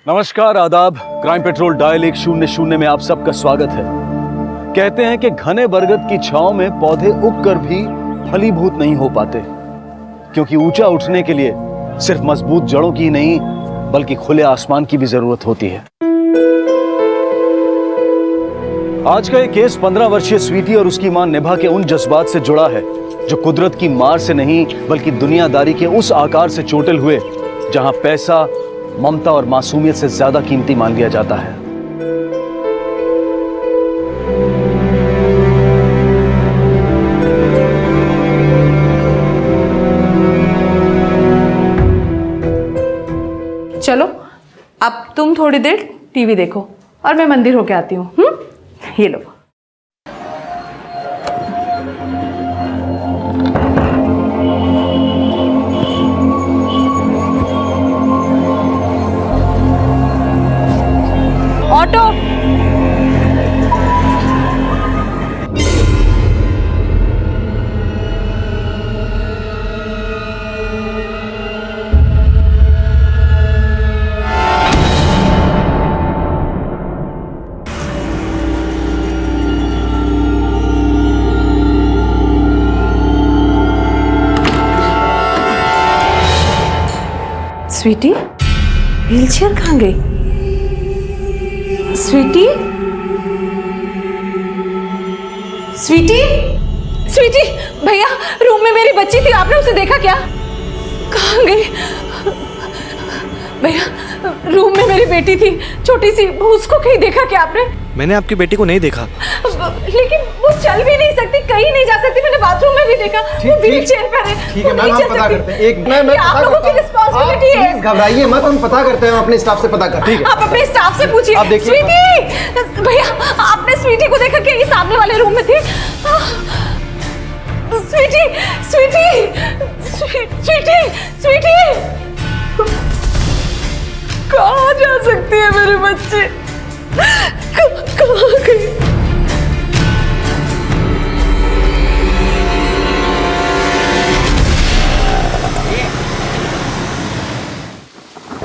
नमस्कार, आदाब। Crime petrol dial 100 में आप सबका स्वागत है। कहते हैं कि घने बरगद की छांव में पौधे उगकर भी फलीभूत नहीं हो पाते, क्योंकि ऊंचा उठने के लिए सिर्फ मजबूत जड़ों की नहीं बल्कि खुले आसमान की भी जरूरत होती है। आज का ये केस 15 वर्षीय स्वीटी और उसकी मां निभा के उन जज्बात से जुड़ा है जो कुदरत की मार से नहीं बल्कि दुनियादारी के उस आकार से चोटिल हुए जहां पैसा, ममता और मासूमियत से ज्यादा कीमती मान लिया जाता है। चलो अब तुम थोड़ी देर टीवी देखो और मैं मंदिर होके आती हूँ। ये लो। ऑटो। स्वीटी, व्हीलचेयर कहाँ गई? स्वीटी, स्वीटी, स्वीटी, भैया रूम में मेरी बच्ची थी, आपने उसे देखा क्या? कहाँ गई? भैया रूम में मेरी बेटी थी छोटी सी, उसको कहीं देखा क्या आपने? मैंने आपकी बेटी को नहीं देखा। लेकिन वो चल भी नहीं सकती, कहीं नहीं जा सकती। मैंने बाथरूम में भी देखा, वो व्हीलचेयर पर है। ठीक है मैम, हम पता करते हैं। एक मैं आप लोगों की रिस्पांसिबिलिटी है। प्लीज घबराइए मत, हम पता करते हैं, अपने स्टाफ से पता करते हैं। आप अपने स्टाफ से पूछिए। आप देखिए। स्वीटी, भैया आपने स्वीटी को देखा क्या? ये सामने वाले रूम में थी। स्वीटी, स्वीटी, स्वीटी, स्वीटी, कहाँ जा सकती है मेरे बच्चे? कहाँ गई?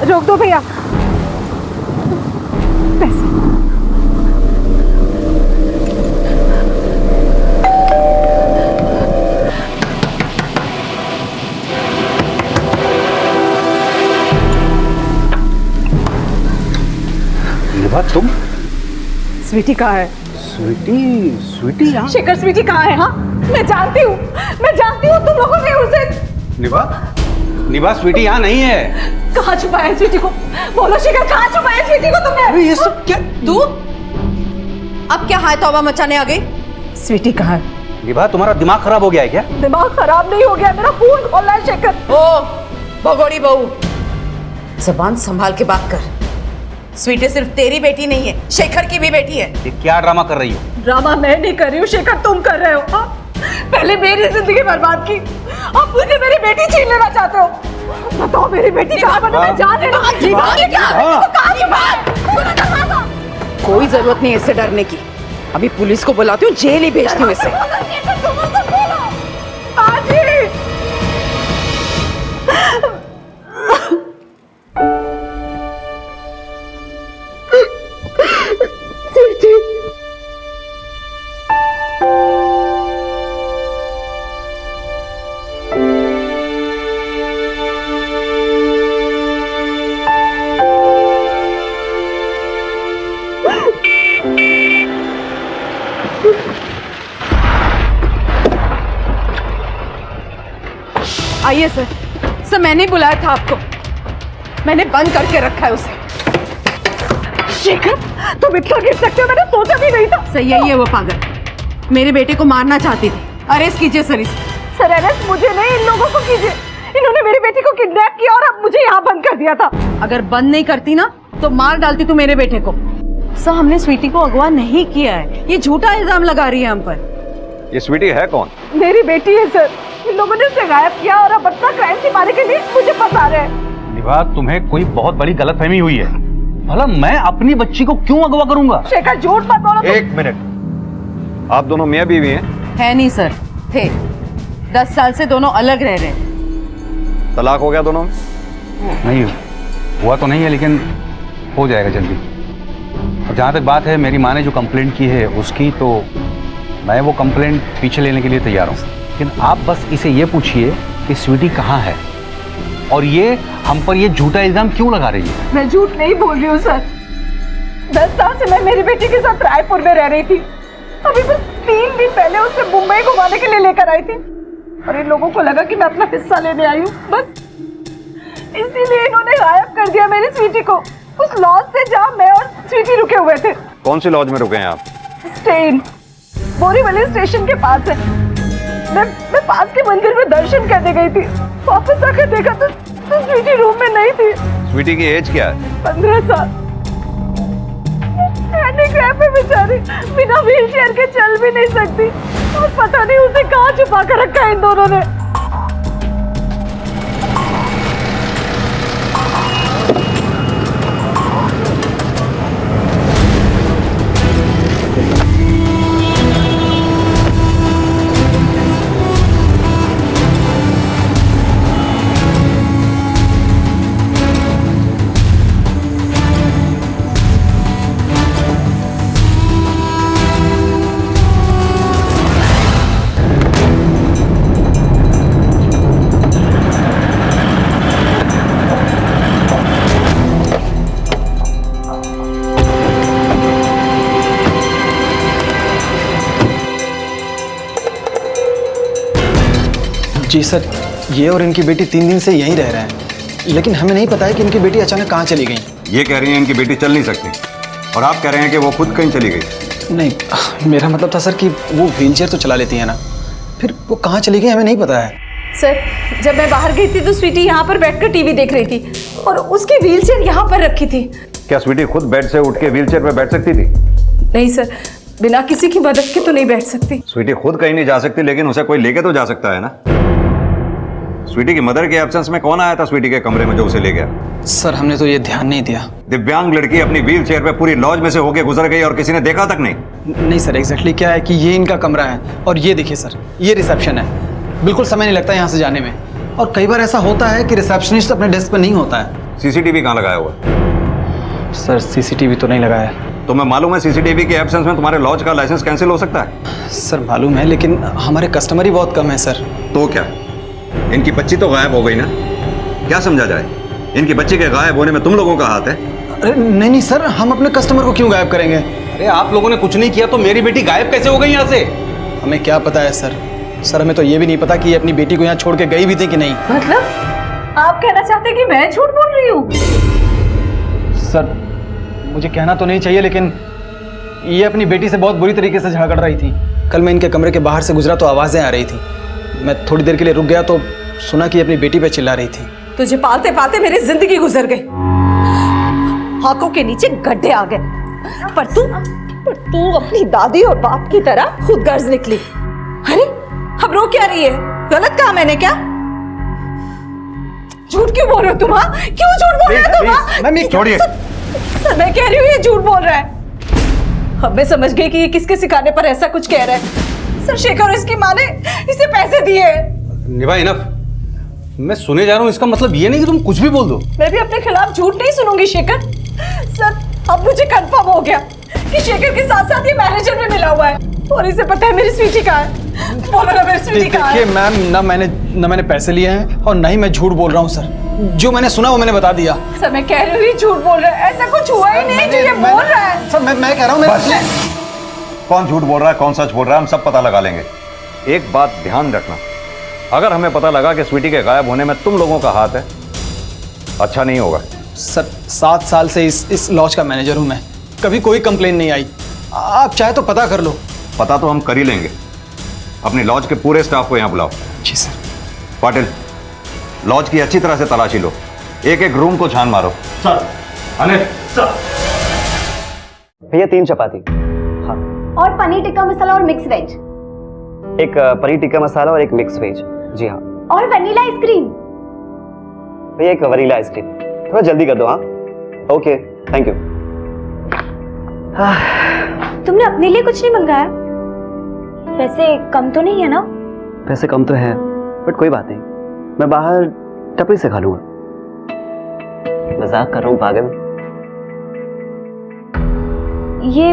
रोक दो भैया। पैसे। निभा, तुम? स्वीटी कहाँ है? स्वीटी यहाँ? शेखर, स्वीटी कहाँ है? हाँ मैं जानती हूँ तुम लोगों ने उसे। निभा, स्वीटी यहाँ नहीं है। कहाँ छुपाया है स्वीटी को? बोलो शेखर, कहाँ छुपाया है स्वीटी को तुमने? ये सब क्या? तू अब क्या हाय तौबा मचाने आ गई? स्वीटी कहाँ है? निभा, तुम्हारा दिमाग खराब हो गया है क्या? दिमाग खराब नहीं हो गया, मेरा खून खोलना है शेखर। ओ भगोड़ी बहू, जबान संभाल के बात कर। स्वीटी सिर्फ तेरी बेटी नहीं है, शेखर की भी बेटी है। ये क्या ड्रामा कर रही हो? ड्रामा मैं नहीं कर रही हूँ शेखर, तुम कर रहे हो। हाँ? पहले मेरी जिंदगी बर्बाद की, अब मुझे मेरी बेटी छीन लेना चाहते हो। बताओ मेरी बेटी कहाँ पर? मैं जान रही हूँ। कोई जरूरत नहीं इससे डरने की, अभी पुलिस को बुलाती हूँ, जेल ही भेजती हूँ इसे। आइए सर। सर मैंने बुलाया था आपको, मैंने बंद करके रखा है उसे। शेखर, तुम इतना गिर सकते हो, मैंने सोचा भी नहीं था। सही यही है, वो पागल मेरे बेटे को मारना चाहती थी। अरेस्ट कीजिए सर इसे। सर अरेस्ट मुझे नहीं, इन लोगों को कीजिए। इन्होंने मेरी बेटी को किडनैप किया और अब मुझे यहाँ बंद कर दिया था। अगर बंद नहीं करती ना तो मार डालती तू मेरे बेटे को। सर हमने स्वीटी को अगवा नहीं किया है, ये झूठा इल्जाम लगा रही है हम पर। ये स्वीटी है कौन? मेरी बेटी है सर, इन लोगों ने उसे गायब किया और अब अपना क्राइम छिपाने के लिए मुझे फंसा रहे हैं। निभा, तुम्हें कोई बहुत बड़ी गलतफहमी हुई है। भला मैं अपनी बच्ची को क्यों अगवा करूंगा? शेखर झूठ मत बोलो। एक मिनट, आप दोनों मियां बीवी हैं? है नहीं सर, थे 10 साल से दोनों अलग रह रहे हैं। तलाक हो गया दोनों में? नहीं हुआ तो नहीं है, लेकिन हो जाएगा जल्दी। और जहाँ तक बात है मेरी माँ ने जो कंप्लेंट की है उसकी, तो मैं वो कंप्लेंट पीछे लेने के लिए तैयार हूँ। लेकिन आप बस इसे ये पूछिए कि स्वीटी कहाँ है और ये हम पर ये झूठा इल्जाम क्यों लगा रही है। मैं झूठ नहीं बोल रही हूँ सर। 10 साल से मैं मेरी बेटी के साथ रायपुर में रह रही थी। अभी बस 3 दिन पहले उसे मुंबई घुमाने के लिए लेकर आई थी और इन लोगों को लगा कि मैं अपना हिस्सा लेने आई हूँ, बस इसीलिए इन्होंने गायब कर दिया मेरी स्वीटी को उस लॉज से जहाँ मैं और स्वीटी रुके हुए थे। कौन सी लॉज में रुके हैं आप? स्टेन बोरीवली स्टेशन के पास है। मैं पास के मंदिर में दर्शन करने गई थी। वापस आकर देखा तो स्वीटी रूम में नहीं थी। स्वीटी की एज क्या है? 15 साल। हैंडीकैप है बेचारी, बिना व्हीलचेयर के चल भी नहीं सकती और पता नहीं उसे कहाँ छुपा कर रखा है इन दोनों ने। जी सर, ये और इनकी बेटी 3 दिन से यहीं रह रहे हैं, लेकिन हमें नहीं पता है कि इनकी बेटी अचानक कहाँ चली गई। ये कह रही हैं इनकी बेटी चल नहीं सकती और आप कह रहे हैं कि वो खुद कहीं चली गई। नहीं, मेरा मतलब था सर कि वो व्हीलचेयर तो चला लेती है ना, फिर वो कहाँ चली गई हमें नहीं पता है। सर, जब मैं बाहर गई थी तो स्वीटी यहाँ पर बैठकर टीवी देख रही थी और उसकी व्हीलचेयर यहाँ पर रखी थी। क्या स्वीटी खुद बेड से उठ के व्हीलचेयर पे बैठ सकती थी? नहीं सर, बिना किसी की मदद के तो नहीं बैठ सकती। स्वीटी खुद कहीं नहीं जा सकती, लेकिन उसे कोई लेके तो जा सकता है ना। स्वीटी की मदर के एब्सेंस में कौन आया था स्वीटी के कमरे में जो उसे ले गया? सर, हमने तो ये ध्यान नहीं दिया। दिव्यांग लड़की अपनी व्हीलचेयर पे पूरी लॉज में से होके गुजर गई और किसी ने देखा तक नहीं? नहीं सर, एग्जैक्टली क्या है कि ये इनका कमरा है और ये देखिए सर, ये रिसेप्शन है। बिल्कुल समय नहीं लगता यहाँ से जाने में, और कई बार ऐसा होता है कि रिसेप्शनिस्ट अपने डेस्क पर नहीं होता है। सीसीटीवी कहाँ लगाया हुआ? सर, सीसीटीवी तो नहीं लगाया है। तुम्हें मालूम है सीसीटीवी के एब्सेंस में तुम्हारे लॉज का लाइसेंस कैंसिल हो सकता है? सर मालूम है, लेकिन हमारे कस्टमर ही बहुत कम है सर। तो क्या, इनकी बच्ची तो गायब हो गई ना, क्या समझा जाए? इनकी बच्ची के गायब होने में तुम लोगों का हाथ है? अरे नहीं नहीं सर, हम अपने कस्टमर को क्यों गायब करेंगे? अरे आप लोगों ने कुछ नहीं किया तो मेरी बेटी गायब कैसे हो गई यहाँ से? हमें क्या पता है सर। सर, हमें तो ये भी नहीं पता कि ये अपनी बेटी को यहाँ छोड़ के गई भी थी कि नहीं। मतलब आप कहना चाहते हैं कि मैं झूठ बोल रही हूँ? सर, मुझे कहना तो नहीं चाहिए, लेकिन ये अपनी बेटी से बहुत बुरी तरीके से झगड़ रही थी। कल मैं इनके कमरे के बाहर से गुजरा तो आवाज़ें आ रही थी। मैं थोड़ी देर के लिए रुक गया तो सुना कि अपनी बेटी पे चिल्ला रही थी। तुझे पालते पालते मेरी जिंदगी गुजर गई, आंखों के नीचे गड्ढे आ गए, पर तू अपनी दादी और बाप की तरह खुद गर्ज निकली। अरे अब रो क्या रही है? गलत कहा मैंने क्या? झूठ क्यों बोल रहे हो तुम? हाँ, क्यों झूठ बोल रहे हो तुम? मैम, छोड़िए। सर, मैं कह रही हूँ ये झूठ बोल रहा है। अब मैं समझ गई कि ये किसके सिखाने पर ऐसा कुछ कह रहा है। सर, शेखर और इसकी माँ ने इसे पैसे दिए। निभा इनफ, मैं सुने जा रहा हूँ, इसका मतलब ये नहीं कि तुम कुछ भी बोल दो। मैं भी अपने खिलाफ झूठ नहीं सुनूंगी शेखर। सर, अब मुझे कंफर्म हो गया कि शेखर के साथ साथ ये मैनेजर में मिला हुआ है और इसे पता है मेरी स्वीटी कहाँ है। बोलो ना मेरी स्वीटी कहाँ है? देखिए मैम, ना मैंने पैसे लिए हैं और ना ही मैं झूठ बोल रहा हूँ सर। जो मैंने सुना वो मैंने बता दिया। सर, मैं कह रही हूँ ये झूठ बोल रहा है, ऐसा कुछ हुआ ही नहीं जो ये बोल रहा है। सर, मैं कह रहा हूँ कौन झूठ बोल रहा है, कौन सच बोल रहा है, हम सब पता लगा लेंगे। एक बात ध्यान रखना, अगर हमें पता लगा कि स्वीटी के गायब होने में तुम लोगों का हाथ है, अच्छा नहीं होगा। सर, 7 साल से इस लॉज का मैनेजर हूँ मैं, कभी कोई कंप्लेन नहीं आई। आप चाहे तो पता कर लो। पता तो हम कर ही लेंगे। अपनी लॉज के पूरे स्टाफ को यहाँ बुलाओ। जी सर। पाटिल, लॉज की अच्छी तरह से तलाशी लो, एक एक रूम को छान मारो। सर। अनिल सर। भैया 3 चपाती। हाँ। और पनीर टिक्का मसाला और मिक्स वेज। एक पनीर टिक्का मसाला और एक मिक्स वेज। जी हाँ। और वनीला आइसक्रीम। भैया एक वनीला आइसक्रीम, थोड़ा जल्दी कर दो। हाँ, ओके, थैंक यू। तुमने अपने लिए कुछ नहीं मंगाया? वैसे कम तो नहीं है ना? पैसे कम तो है, बट कोई बात नहीं, मैं बाहर टपरी से खा लूंगा। मजाक कर रहा हूँ पागल। ये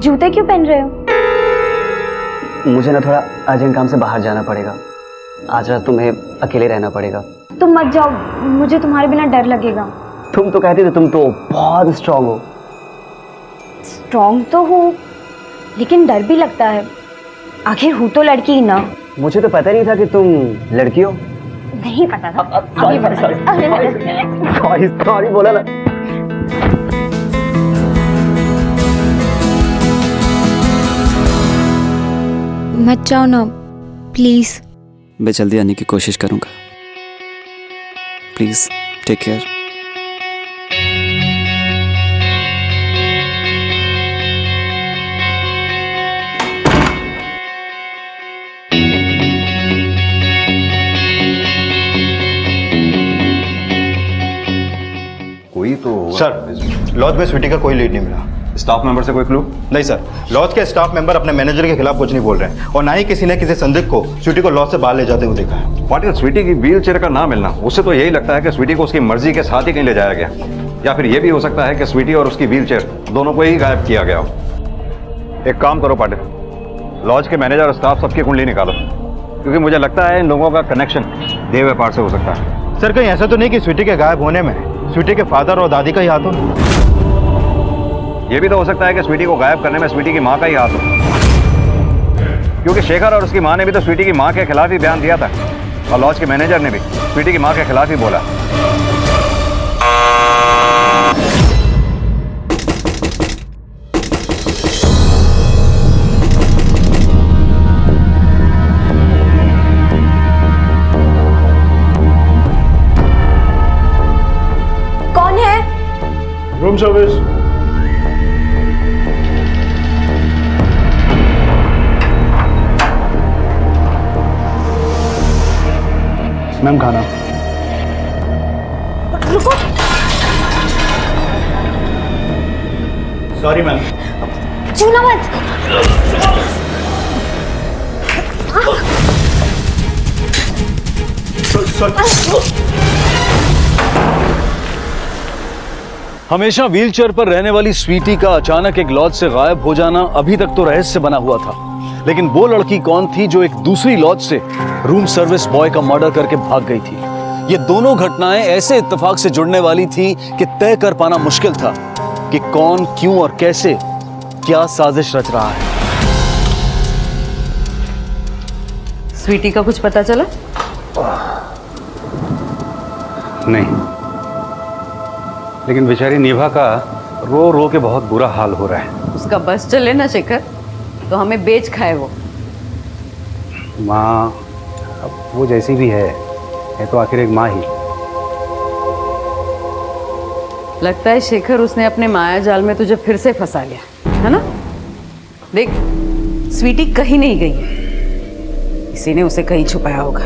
जूते क्यों पहन रहे हो? मुझे ना थोड़ा अर्जेंट काम से बाहर जाना पड़ेगा। आज रात तुम्हें अकेले रहना पड़ेगा। तुम मत जाओ, मुझे तुम्हारे बिना डर लगेगा। तुम तो कहती थी तुम तो बहुत स्ट्रांग हो। स्ट्रॉन्ग तो हूँ, लेकिन डर भी लगता है। आखिर हूँ तो लड़की ही ना। मुझे तो पता नहीं था कि तुम लड़की हो। नहीं पता था। सॉरी बोला ना। मत जाओ ना प्लीज। मैं जल्दी आने की कोशिश करूंगा। Please take care. कोई तो सर, लॉज में स्वीटी का कोई लीड नहीं मिला। स्टाफ मेंबर से कोई क्लू? नहीं सर, लॉज के स्टाफ मेंबर अपने मैनेजर के खिलाफ कुछ नहीं बोल रहे हैं और ना ही किसी ने किसी संदिग्ध को स्वीटी को लॉज से बाहर ले जाते हुए देखा है। पाटिल, स्वीटी की व्हील चेयर का ना मिलना, उससे तो यही लगता है कि स्वीटी को उसकी मर्जी के साथ ही कहीं ले जाया गया, या फिर यह भी हो सकता है कि स्वीटी और उसकी व्हील चेयर दोनों को ही गायब किया गया हो। एक काम करो पाटिल, लॉज के मैनेजर और स्टाफ सबकी कुंडली निकालो, क्योंकि मुझे लगता है इन लोगों का कनेक्शन देह व्यापार से हो सकता है। सर, कहीं ऐसा तो नहीं कि स्वीटी के गायब होने में स्वीटी के फादर और दादी का ही हाथ हो? यह भी तो हो सकता है कि स्वीटी को गायब करने में स्वीटी की माँ का ही हाथ हो, क्योंकि शेखर और उसकी माँ ने भी तो स्वीटी की माँ के खिलाफ ही बयान दिया था, और लॉज के मैनेजर ने भी स्वीटी की माँ के खिलाफ ही बोला। कौन है? Room service. मैम, खाना। रुको। Sorry ma'am. छूना मत। हमेशा व्हीलचेयर पर रहने वाली स्वीटी का अचानक एक लॉज से गायब हो जाना अभी तक तो रहस्य बना हुआ था, लेकिन वो लड़की कौन थी जो एक दूसरी लॉज से रूम सर्विस बॉय का मर्डर करके भाग गई थी? ये दोनों घटनाएं ऐसे इत्तेफाक से जुड़ने वाली थी कि तय कर पाना मुश्किल था कि कौन, क्यों और कैसे क्या साजिश रच रहा है। स्वीटी का कुछ पता चला? नहीं, लेकिन बेचारी निभा का रो रो के बहुत बुरा हाल हो रहा है। उसका बस चले ना शेखर, तो हमें बेच खाए वो। माँ, अब वो जैसी भी है तो आखिर एक माँ ही। लगता है शेखर उसने अपने माया जाल में तुझे फिर से फंसा लिया है ना। देख, स्वीटी कहीं नहीं गई है, किसी ने उसे कहीं छुपाया होगा,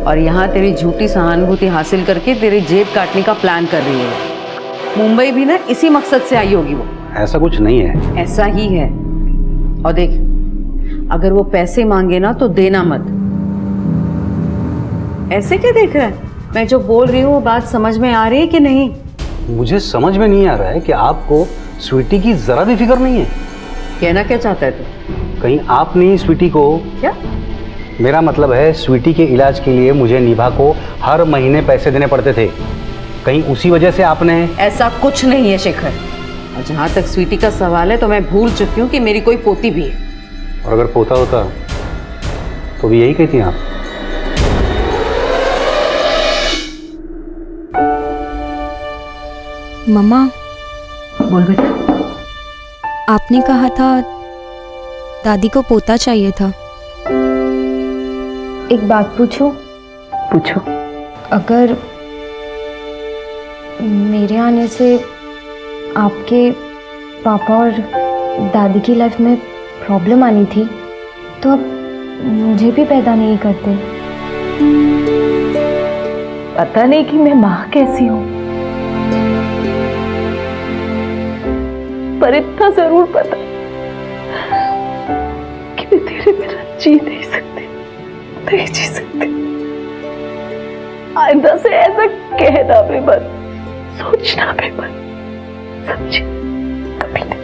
और यहाँ तेरी झूठी सहानुभूति हासिल करके तेरी जेब काटने का प्लान कर रही है। मुंबई भी ना इसी मकसद से आई होगी वो। ऐसा कुछ नहीं है। ऐसा ही है। और देख, अगर वो पैसे मांगे ना तो देना मत। ऐसे क्या देख रहा है? मैं जो बोल रही हूँ वो बात समझ में आ रही है कि नहीं? मुझे समझ में नहीं आ रहा है कि आपको स्वीटी की जरा भी फिक्र नहीं है। कहना क्या चाहता है तू? कहीं आप नहीं स्वीटी को? क्या? मेरा मतलब है, स्वीटी के इलाज के लिए मुझे निभा को हर महीने पैसे देने पड़ते थे, कहीं उसी वजह से आपने? ऐसा कुछ नहीं है शेखर, और जहाँ तक स्वीटी का सवाल है तो मैं भूल चुकी हूँ कि मेरी कोई पोती भी है। और अगर पोता होता तो भी यही कहती आप? मम्मा, बोल बेटा। आपने कहा था दादी को पोता चाहिए था। एक बात पूछूं? पूछो। अगर मेरे आने से आपके पापा और दादी की लाइफ में प्रॉब्लम आनी थी तो अब मुझे भी पैदा नहीं करते। पता नहीं कि मैं माँ कैसी हूँ, पर इतना जरूर पता कि मैं तेरे बिना जी नहीं सकती, नहीं जी सकती। आइंदा से ऐसा कहना भी मत, सोचना भी मत, समझी? कभी नहीं।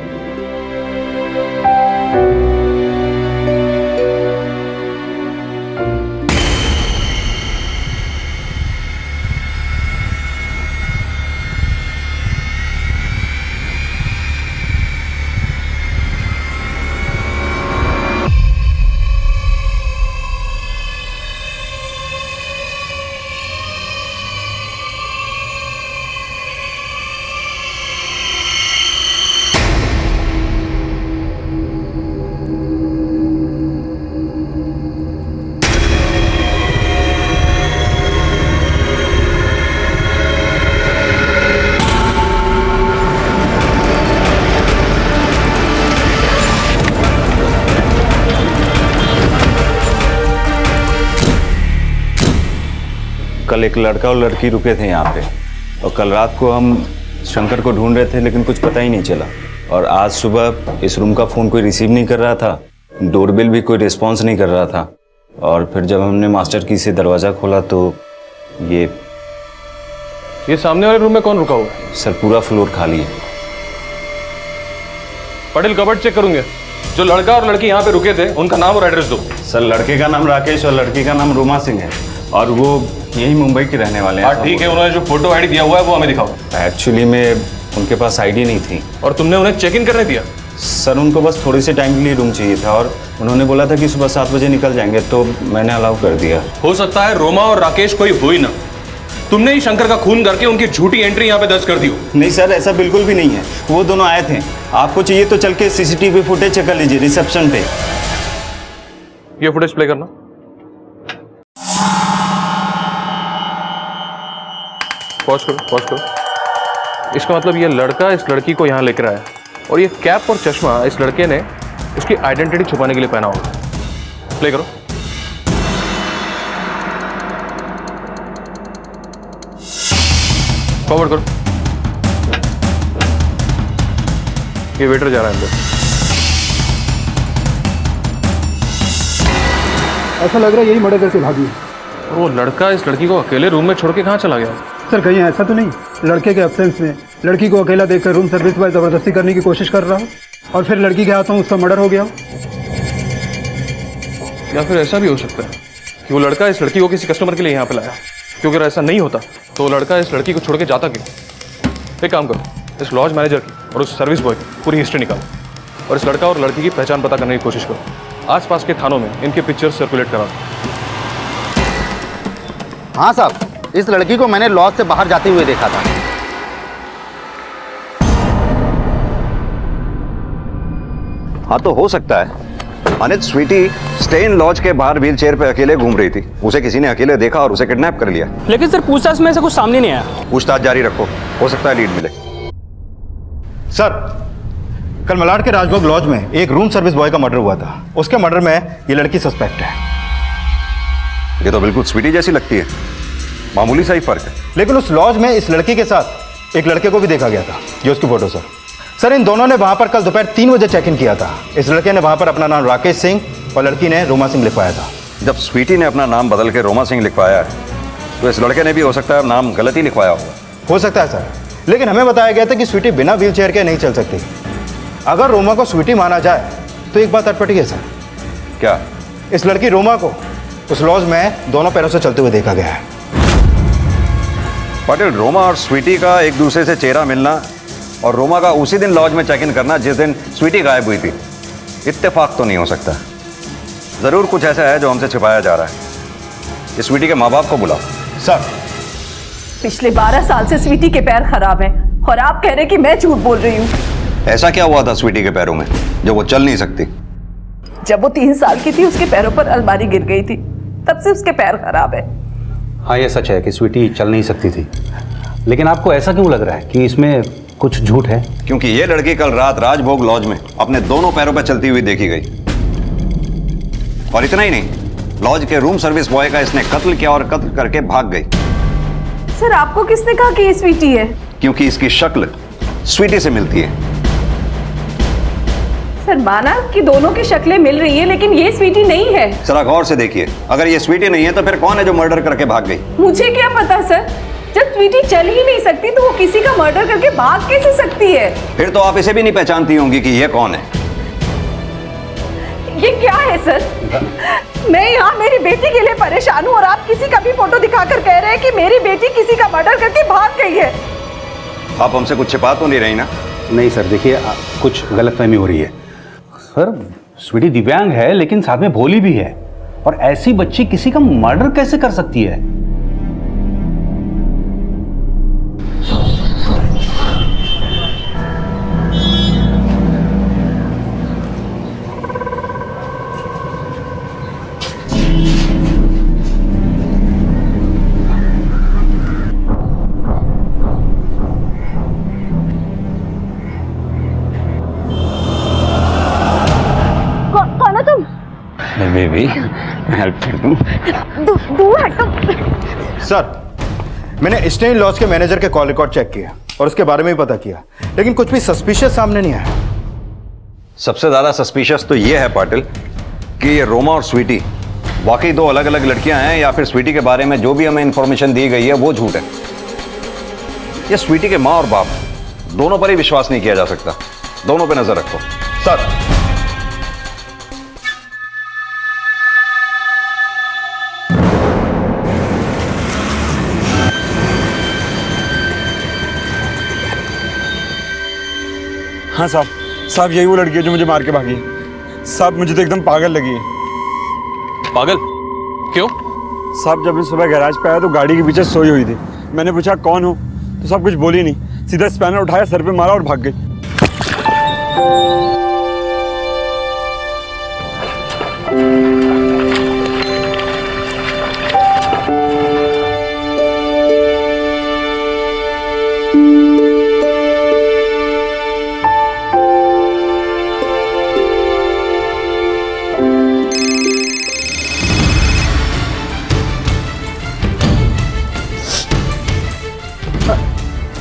कल एक लड़का और लड़की रुके थे यहाँ पे, और कल रात को हम शंकर को ढूंढ रहे थे लेकिन कुछ पता ही नहीं चला। और आज सुबह इस रूम का फ़ोन कोई रिसीव नहीं कर रहा था, डोरबेल भी कोई रिस्पॉन्स नहीं कर रहा था। और फिर जब हमने मास्टर की से दरवाज़ा खोला तो ये सामने वाले रूम में कौन रुका हुआ है? सर पूरा फ्लोर खाली है। पटेल कबर्ड चेक करूंगे। जो लड़का और लड़की यहाँ पे रुके थे उनका नाम और एड्रेस दो। सर लड़के का नाम राकेश और लड़की का नाम रोमा सिंह है, और वो यही मुंबई के रहने वाले हैं। ठीक है, उन्होंने जो फोटो आईडी दिया हुआ है वो हमें दिखाओ। एक्चुअली में उनके पास आईडी नहीं थी। और तुमने उन्हें चेक इन करने दिया? सर उनको बस थोड़ी सी टाइम के लिए रूम चाहिए था, और उन्होंने बोला था कि सुबह 7 बजे निकल जाएंगे, तो मैंने अलाउ कर दिया। हो सकता है रोमा और राकेश कोई हो ही ना, तुमने ही शंकर का खून करके उनकी झूठी एंट्री यहाँ पे दर्ज कर दी हो। नहीं सर, ऐसा बिल्कुल भी नहीं है, वो दोनों आए थे। आपको चाहिए तो चल के सीसीटीवी फुटेज चेक कर लीजिए रिसेप्शन पे। ये फुटेज प्ले करना। पॉज करो। इसका मतलब ये लड़का इस लड़की को यहाँ लेकर आया, और ये कैप और चश्मा इस लड़के ने उसकी आइडेंटिटी छुपाने के लिए पहना होगा। प्ले करो। फॉरवर्ड करो। ये वेटर जा रहा है अंदर। ऐसा लग रहा है यही मर्डर करके भागी है। वो लड़का इस लड़की को अकेले रूम में छोड़ के कहाँ चला गया? सर कहीं ऐसा तो नहीं लड़के के एब्सेंस में लड़की को अकेला देखकर रूम सर्विस बॉय जबरदस्ती करने की कोशिश कर रहा हो, और फिर लड़की के हाथों उसका मर्डर हो गया हो? या फिर ऐसा भी हो सकता है कि वो लड़का इस लड़की को किसी कस्टमर के लिए यहाँ पे लाया, क्योंकि अगर ऐसा नहीं होता तो वो लड़का इस लड़की को छोड़ के जाता क्यों? एक काम करो, इस लॉज मैनेजर की और उस सर्विस बॉय की पूरी हिस्ट्री निकालो, और इस लड़का और लड़की की पहचान पता करने की कोशिश करो। आसपास के थानों में इनके पिक्चर्स सर्कुलेट करा। हाँ साहब, इस लड़की को मैंने लॉज से बाहर जाते हुए देखा था। हाँ तो हो सकता है अनित स्वीटी स्टे इन लॉज के बाहर व्हील चेयर पे अकेले घूम रही थी, उसे किसी ने अकेले देखा और उसे किडनैप कर लिया। लेकिन सर पूछताछ में से कुछ सामने नहीं आया। पूछताछ जारी रखो, हो सकता है लीड मिले। सर कल मलाड के राजभोग लॉज में एक रूम सर्विस बॉय का मर्डर हुआ था, उसके मर्डर में ये लड़की सस्पेक्ट है। ये तो बिल्कुल स्वीटी जैसी लगती है, मामूली सा ही फर्क है। लेकिन उस लॉज में इस लड़की के साथ एक लड़के को भी देखा गया था, ये उसकी फोटो सर इन दोनों ने वहां पर कल दोपहर 3 बजे चेक इन किया था। इस लड़के ने वहां पर अपना नाम राकेश सिंह और लड़की ने रोमा सिंह लिखवाया था। जब स्वीटी ने अपना नाम बदल के रोमा सिंह लिखवाया है तो इस लड़के ने भी हो सकता है नाम गलत ही लिखवाया होगा। हो सकता है सर, लेकिन हमें बताया गया था कि स्वीटी बिना व्हील चेयर के नहीं चल सकती। अगर रोमा को स्वीटी माना जाए तो एक बात अटपटी है सर। क्या? इस लड़की रोमा को उस लॉज में दोनों पैरों से चलते हुए देखा गया है। पटेल, रोमा और स्वीटी का एक दूसरे से चेहरा मिलना और रोमा का उसी दिन लॉज में चेक इन करना जिस दिन स्वीटी गायब हुई थी, इत्तेफाक तो नहीं हो सकता। जरूर कुछ ऐसा है जो हमसे छिपाया जा रहा है। इस स्वीटी के माँ बाप को बुलाओ। सर पिछले 12 साल से स्वीटी के पैर खराब हैं, और आप कह रहे हैं कि मैं झूठ बोल रही हूँ। ऐसा क्या हुआ था स्वीटी के पैरों में जो वो चल नहीं सकती? जब वो 3 साल की थी उसके पैरों पर अलमारी गिर गई थी, तब से उसके पैर खराब है। हाँ ये सच है कि स्वीटी चल नहीं सकती थी, लेकिन आपको ऐसा क्यों लग रहा है कि इसमें कुछ झूठ है? क्योंकि ये लड़की कल रात राजभोग लॉज में अपने दोनों पैरों पर चलती हुई देखी गई। और इतना ही नहीं, लॉज के रूम सर्विस बॉय का इसने कत्ल किया और कत्ल करके भाग गई। सर आपको किसने कहा कि ये स्वीटी है? क्योंकि इसकी शक्ल स्वीटी से मिलती है। सर माना कि दोनों की शक्लें मिल रही हैं, लेकिन ये स्वीटी नहीं है। जरा गौर से देखिए, अगर ये स्वीटी नहीं है तो फिर कौन है जो मर्डर करके भाग गई? मुझे क्या पता सर, जब स्वीटी चल ही नहीं सकती तो वो किसी का मर्डर करके भाग कैसे सकती है? फिर तो आप इसे भी नहीं पहचानती होंगी कि ये कौन है। ये क्या है सर? मैं यहाँ मेरी बेटी के लिए परेशान हूँ और आप किसी का भी फोटो दिखाकर कह रहे हैं कि मेरी बेटी किसी का मर्डर करके भाग गई है। आप हमसे कुछ छिपा तो नहीं रही ना? नहीं सर, देखिए कुछ गलतफहमी हो रही है। सर स्वीटी दिव्यांग है लेकिन साथ में भोली भी है, और ऐसी बच्ची किसी का मर्डर कैसे कर सकती है? बेबी हेल्प कर दूं? दूर हटो। सर मैंने स्टे इन लॉज के मैनेजर के कॉल रिकॉर्ड चेक किया और उसके बारे में भी पता किया, लेकिन कुछ भी सस्पिशियस सामने नहीं आया। सबसे ज्यादा सस्पिशियस तो ये है पाटिल कि ये रोमा और स्वीटी वाकई दो अलग अलग लड़कियां हैं, या फिर स्वीटी के बारे में जो भी हमें इंफॉर्मेशन दी गई है वो झूठ है। ये स्वीटी के माँ और बाप दोनों पर ही विश्वास नहीं किया जा सकता। दोनों पे नजर रखो। सर, हाँ साहब यही वो लड़की है जो मुझे मार के भागी है। साहब मुझे तो एकदम पागल लगी है। पागल क्यों? साहब जब मैं सुबह गैराज पे आया तो गाड़ी के पीछे सोई हुई थी। मैंने पूछा कौन हो, तो सब कुछ बोली नहीं, सीधा स्पैनर उठाया, सर पे मारा और भाग गई।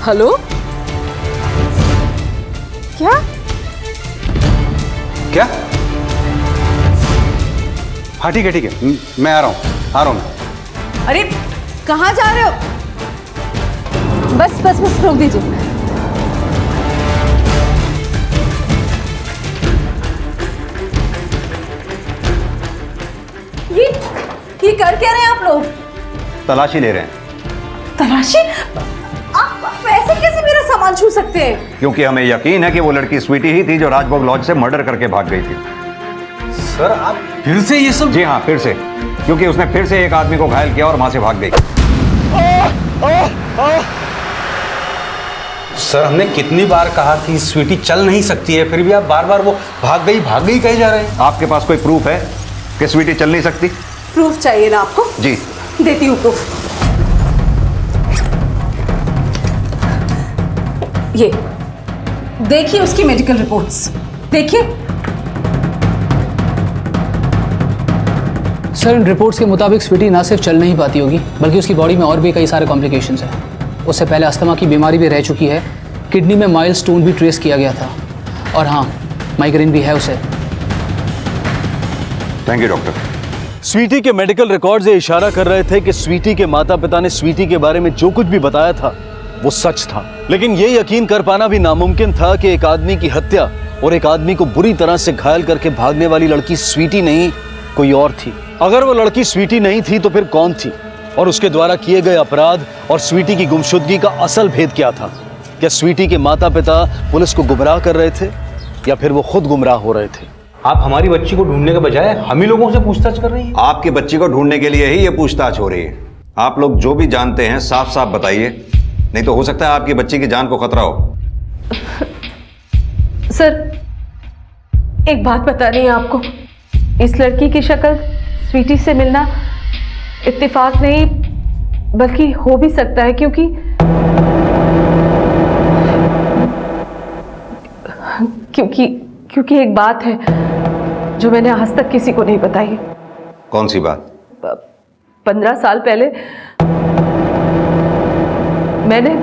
हेलो, क्या क्या? हाँ ठीक है, मैं आ रहा हूँ अरे कहाँ जा रहे हो? बस रोक दीजिए। ये कर क्या रहे हैं आप लोग? तलाशी ले रहे हैं। तलाशी? आप ऐसे कैसे मेरा सामान छू सकते हैं? क्योंकि हमें यकीन है कि वो लड़की स्वीटी ही थी जो राजभोग लॉज से मर्डर करके भाग गई थी। सर आप फिर से ये सब? जी हाँ, फिर से, क्योंकि उसने फिर से एक आदमी को घायल किया और वहां से भाग गई। सर हमने कितनी बार कहा कि स्वीटी चल नहीं सकती है, फिर भी आप बार बार वो भाग गई कहे जा रहे हैं। आपके पास कोई प्रूफ है कि स्वीटी चल नहीं सकती? प्रूफ चाहिए ना आपको? जी देती हूँ प्रूफ। ये देखिए उसकी मेडिकल रिपोर्ट्स, देखिए। सर इन रिपोर्ट्स के मुताबिक स्वीटी ना सिर्फ चल नहीं पाती होगी बल्कि उसकी बॉडी में और भी कई सारे कॉम्प्लिकेशंस हैं। उससे पहले अस्थमा की बीमारी भी रह चुकी है, किडनी में माइल्ड स्टोन भी ट्रेस किया गया था, और हाँ माइग्रेन भी है उसे। Thank you doctor. स्वीटी के मेडिकल रिकॉर्ड्स ये इशारा कर रहे थे कि स्वीटी के माता पिता ने स्वीटी के बारे में जो कुछ भी बताया था वो सच था, लेकिन ये यकीन कर पाना भी नामुमकिन था कि एक आदमी की हत्या और एक आदमी को बुरी तरह से घायल करके भागने वाली लड़की स्वीटी नहीं कोई और थी। अगर वो लड़की स्वीटी नहीं थी तो फिर कौन थी, और उसके द्वारा किए गए अपराध और स्वीटी की गुमशुदगी का असल भेद क्या था? क्या स्वीटी के माता पिता पुलिस को गुमराह कर रहे थे या फिर वो खुद गुमराह हो रहे थे? आप हमारी बच्ची को ढूंढने के बजाय हम ही लोगों से पूछताछ कर रही हैं। आपकी बच्ची को ढूंढने के लिए ही ये पूछताछ हो रही है। आप लोग जो भी जानते हैं साफ साफ बताइए, नहीं तो हो सकता है आपकी बच्ची की जान को खतरा हो। सर, एक बात बतानी है आपको, इस लड़की की शक्ल स्वीटी से मिलना इत्तेफाक नहीं बल्कि हो भी सकता है, क्योंकि एक बात है जो मैंने आज तक किसी को नहीं बताई। कौन सी बात? 15 साल पहले मैंने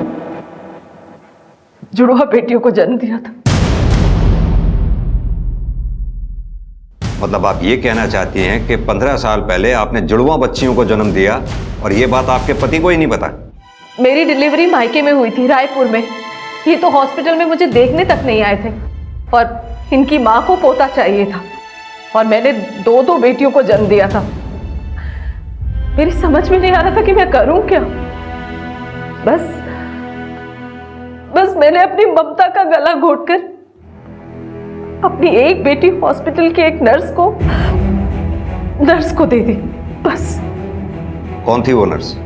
जुड़वा बेटियों को जन्म दिया था। मतलब आप ये कहना चाहती हैं कि 15 साल पहले आपने जुड़वा बच्चियों को जन्म दिया और ये बात आपके पति को ही नहीं पता? मेरी डिलीवरी मायके में हुई थी, रायपुर में। ये तो हॉस्पिटल में मुझे देखने तक नहीं आए थे, और इनकी माँ को पोता चाहिए था, और मैंने 2 बेटियों को जन्म दिया था। मेरी समझ में नहीं आ रहा था कि मैं करूं क्या। बस मैंने अपनी ममता का गला घोटकर अपनी एक बेटी हॉस्पिटल के एक नर्स को दे दी, बस। कौन थी वो नर्स?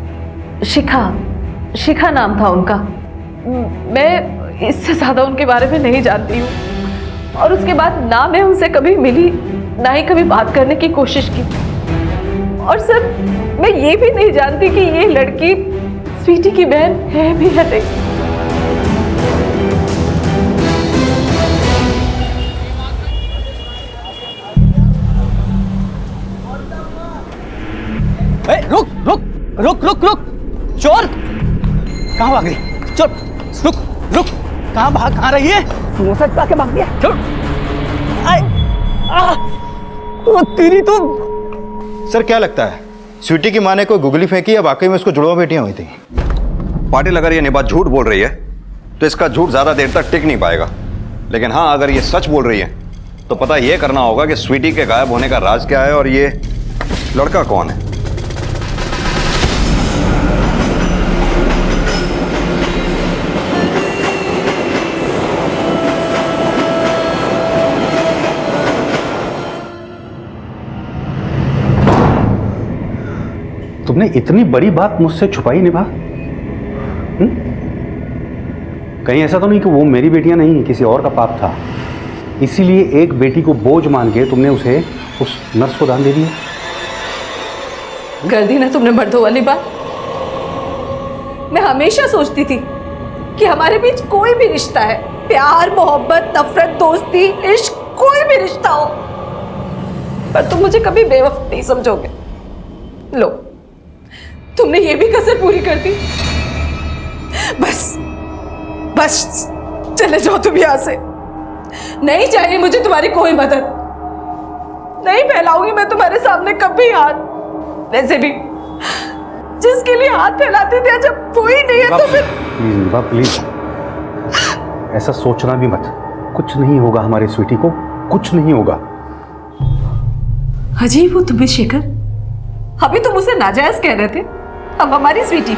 शिखा नाम था उनका। मैं इससे ज्यादा उनके बारे में नहीं जानती हूँ, और उसके बाद ना मैं उनसे कभी मिली, ना ही कभी बात करने की कोशिश की। और सर, मैं ये भी नहीं जानती कि ये लड़की स्वीटी की बहन है भी या नहीं। रुक रुक रुक रुक रुक, चोर कहाँ भाग गई? चुप, रुक रुक, कहाँ रही है? समोसा खा के भाग गया। चुप। तेरी तो। सर क्या लगता है स्वीटी की माँ ने कोई गुगली फेंकी या वाकई में उसको जुड़वा बेटियां हुई थी? पाटिल, अगर ये निभा झूठ बोल रही है तो इसका झूठ ज्यादा देर तक टिक नहीं पाएगा। लेकिन हाँ, अगर ये सच बोल रही है तो पता ये करना होगा कि स्वीटी के गायब होने का राज क्या है और ये लड़का कौन है। तुमने इतनी बड़ी बात मुझसे छुपाई निभा? कहीं ऐसा तो नहीं कि वो मेरी बेटियां नहीं, किसी और का पाप था, इसीलिए एक बेटी को बोझ मान के तुमने उसे उस नर्स को दान दे दिया? कर दी ना तुमने मर्दों वाली बात। मैं हमेशा सोचती थी कि हमारे बीच कोई भी रिश्ता है, प्यार, मोहब्बत, नफरत, दोस्ती, इश्क, कोई भी रिश्ता हो, पर तुम मुझे कभी बेवकूफ नहीं समझोगे। लो, तुमने ये भी कसर पूरी कर दी। बस चले जाओ तुम यहां से। नहीं चाहिए मुझे तुम्हारी कोई मदद। नहीं फैलाऊंगी मैं तुम्हारे सामने कभी हाथ। वैसे भी जिसके लिए हाथ फैलाते थे जब कोई नहीं है तो फिर। प्लीज ऐसा सोचना भी मत। कुछ नहीं होगा हमारी स्वीटी को, कुछ नहीं होगा। अजीब हो तुम्हें शेखर, अभी तुम उसे नाजायज कह रहे थे, अब हमारी स्वीटी।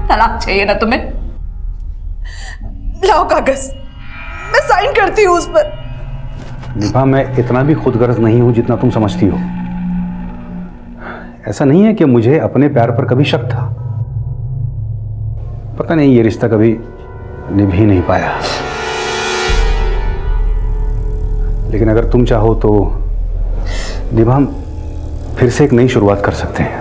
तलाक चाहिए ना तुम्हें? लाओ कागज, मैं साइन करती हूँ उस पर। निभा, मैं इतना भी खुदगर्ज नहीं हूं जितना तुम समझती हो। ऐसा नहीं है कि मुझे अपने प्यार पर कभी शक था। पता नहीं ये रिश्ता कभी निभ ही नहीं पाया। लेकिन अगर तुम चाहो तो निभा, हम फिर से एक नई शुरुआत कर सकते हैं।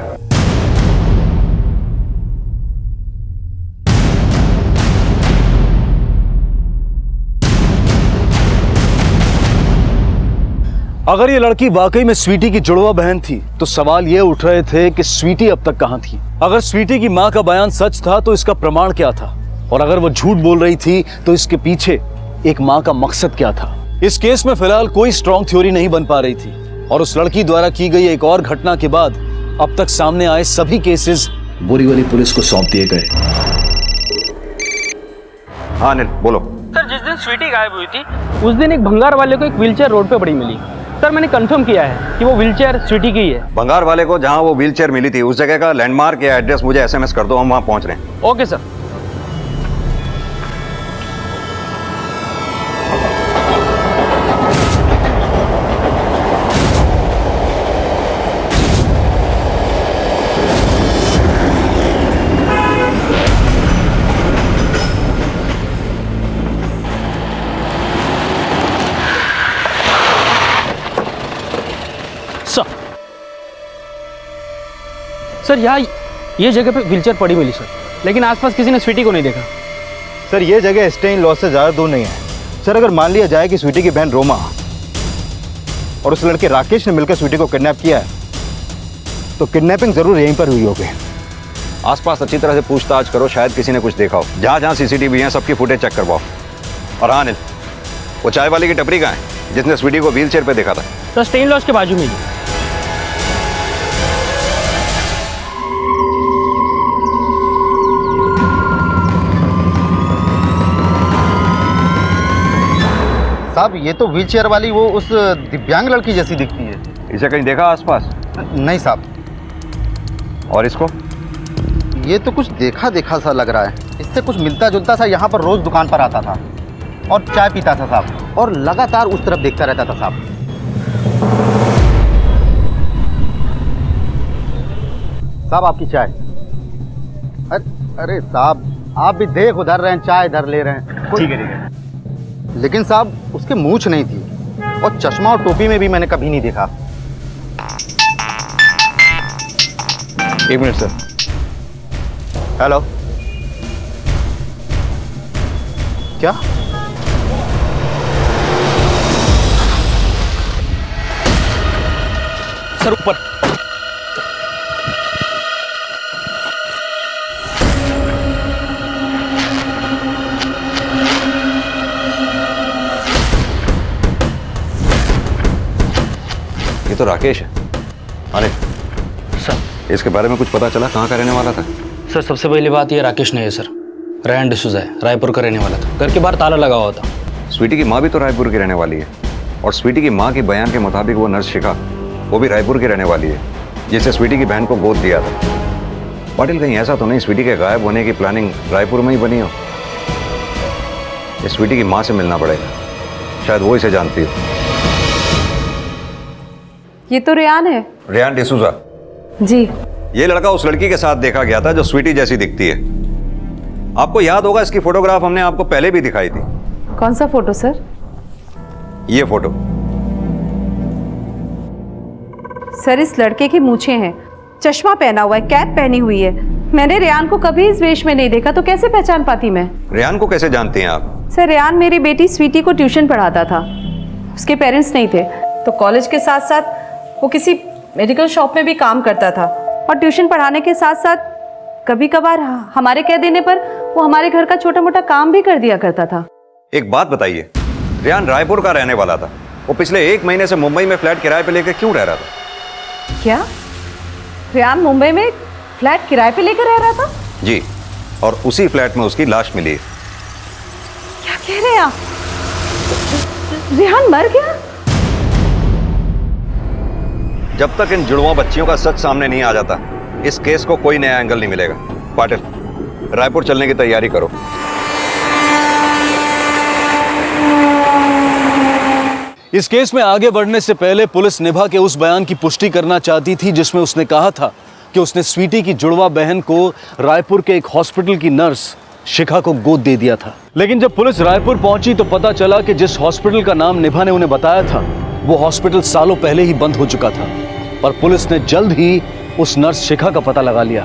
अगर ये लड़की वाकई में स्वीटी की जुड़वा बहन थी तो सवाल ये उठ रहे थे कि स्वीटी अब तक कहां थी। अगर स्वीटी की मां का बयान सच था तो इसका प्रमाण क्या था, और अगर वो झूठ बोल रही थी तो इसके पीछे एक मां का मकसद क्या था। इस केस में फिलहाल कोई स्ट्रॉन्ग थ्योरी नहीं बन पा रही थी, और उस लड़की द्वारा की गई एक और घटना के बाद अब तक सामने आए सभी केसेस बोरीवली पुलिस को सौंप दिए गए। हाँ अनिल, बोलो। सर, जिस दिन स्वीटी गायब हुई थी उस दिन एक भंगार वाले को एक व्हीलचेयर रोड पे पड़ी मिली। सर, मैंने कंफर्म किया है कि वो व्हीलचेयर स्वीटी की ही है। भंगार वाले को जहां वो व्हीलचेयर मिली थी उस जगह का लैंडमार्क या एड्रेस मुझे SMS कर दो, हम वहां पहुंच रहे हैं। Okay sir. सर, यहाँ ये जगह पे व्हीलचेयर पड़ी मिली सर, लेकिन आसपास किसी ने स्वीटी को नहीं देखा। सर ये जगह स्टे इन लॉ से ज़्यादा दूर नहीं है। सर अगर मान लिया जाए कि स्वीटी की बहन रोमा और उस लड़के राकेश ने मिलकर स्वीटी को किडनैप किया है तो किडनैपिंग जरूर यहीं पर हुई होगी। आसपास अच्छी तरह से पूछताछ करो, शायद किसी ने कुछ देखा हो। जहाँ जहाँ CCTV है सबकी फुटेज चेक करवाओ। और हाँ अनिल, वो चाय वाले की टपरी कहाँ है जिसने स्वीटी को व्हीलचेयर पे देखा था? सर, स्टे इन लॉज के बाजू में ही। साहब ये तो व्हीलचेयर वाली वो उस दिव्यांग लड़की जैसी दिखती है। इसे कहीं देखा आसपास? नहीं साहब। और इसको? ये तो कुछ देखा देखा सा लग रहा है। इससे कुछ मिलता जुलता सा। यहाँ पर रोज दुकान पर आता था और चाय पीता था साहब, और लगातार उस तरफ देखता रहता था साहब। साहब आपकी चाय। अरे साहब आप भी देख उधर रहे हैं, चाय इधर ले रहे हैं। ठीक है। लेकिन साहब उसके मूंछ नहीं थी, और चश्मा और टोपी में भी मैंने कभी नहीं देखा। एक मिनट सर। हेलो, क्या? सर ऊपर। तो राकेश है। अनिल सर, इसके बारे में कुछ पता चला? कहाँ का रहने वाला था? सर सबसे पहली बात ये राकेश नहीं है सर, रेहान डिसूजा है, रायपुर का रहने वाला था, घर के बाहर ताला लगा हुआ था। स्वीटी की माँ भी तो रायपुर की रहने वाली है, और स्वीटी की माँ के बयान के मुताबिक वो नर्स शिखा, वो भी रायपुर की रहने वाली है, जिसे स्वीटी की बहन को गोद दिया था। पाटिल कहीं ऐसा तो नहीं स्वीटी के गायब होने की प्लानिंग रायपुर में ही बनी हो? ये स्वीटी की माँ से मिलना पड़ेगा, शायद वो इसे जानती हो। ये तो रेहान है। रेहान डिसूजा जी। ये लड़का उस लड़की के साथ देखा गया था जो स्वीटी जैसी दिखती है। आपको याद होगा, इसकी फोटोग्राफ हमने आपको पहले भी दिखाई थी। कौन सा फोटो सर? ये फोटो। सर इस लड़के की मूछें हैं, चश्मा पहना हुआ है, कैप पहनी हुई है। मैंने रेहान को कभी इस वेश में नहीं देखा, तो कैसे पहचान पाती मैं? रेहान को कैसे जानती हैं आप? सर रेहान मेरी बेटी स्वीटी को ट्यूशन पढ़ाता था, उसके पेरेंट्स नहीं थे, तो कॉलेज के साथ साथ वो किसी मेडिकल शॉप में भी काम करता था, और ट्यूशन पढ़ाने के साथ साथ कभी कभार हमारे कह देने पर वो हमारे घर का छोटा मोटा काम भी कर दिया करता था। एक बात बताइए, रेहान रायपुर का रहने वाला था, वो पिछले 1 महीने से मुंबई में फ्लैट किराए पे लेकर क्यों रह रहा था? क्या रेहान मुंबई में फ्लैट किराए पे लेकर रह रहा था? जी, और उसी फ्लैट में उसकी लाश मिली है। क्या कह रहे हैं आप? रेहान मर गया? जब तक इन जुड़वा बच्चियों का सच सामने नहीं आ जाता, इस केस को कोई नया एंगल नहीं मिलेगा। पाटिल, रायपुर चलने की तैयारी करो। इस केस में आगे बढ़ने से पहले पुलिस निभा के उस बयान की पुष्टि करना चाहती थी जिसमें उसने कहा था कि उसने स्वीटी की जुड़वा बहन को रायपुर के एक हॉस्पिटल की नर्स शिखा को गोद दे दिया था। लेकिन जब पुलिस रायपुर पहुंची तो पता चला कि जिस हॉस्पिटल का नाम निभा ने उन्हें बताया था, वो हॉस्पिटल सालों पहले ही बंद हो चुका था। पर पुलिस ने जल्द ही उस नर्स शिखा का पता लगा लिया।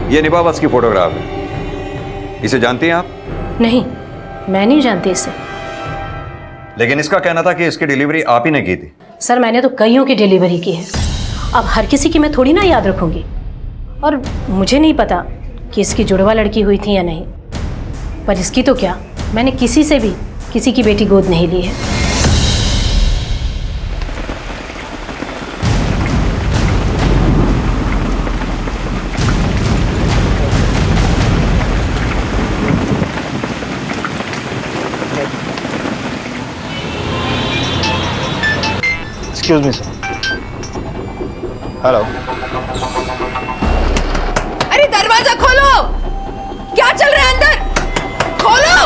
ये निभा बस की फोटोग्राफ है, इसे जानती हैं आप? नहीं, मैं नहीं जानती इसे। लेकिन इसका कहना था कि इसकी डिलीवरी आप ही ने की थी। सर मैंने तो कईयों की डिलीवरी की है, अब हर किसी की मैं थोड़ी ना याद रखूंगी, और मुझे नहीं पता कि इसकी जुड़वा लड़की हुई थी या नहीं। पर इसकी तो क्या, मैंने किसी से भी किसी की बेटी गोद नहीं ली है। Excuse me sir. हेलो। अरे दरवाजा खोलो, क्या चल रहा है अंदर? खोलो।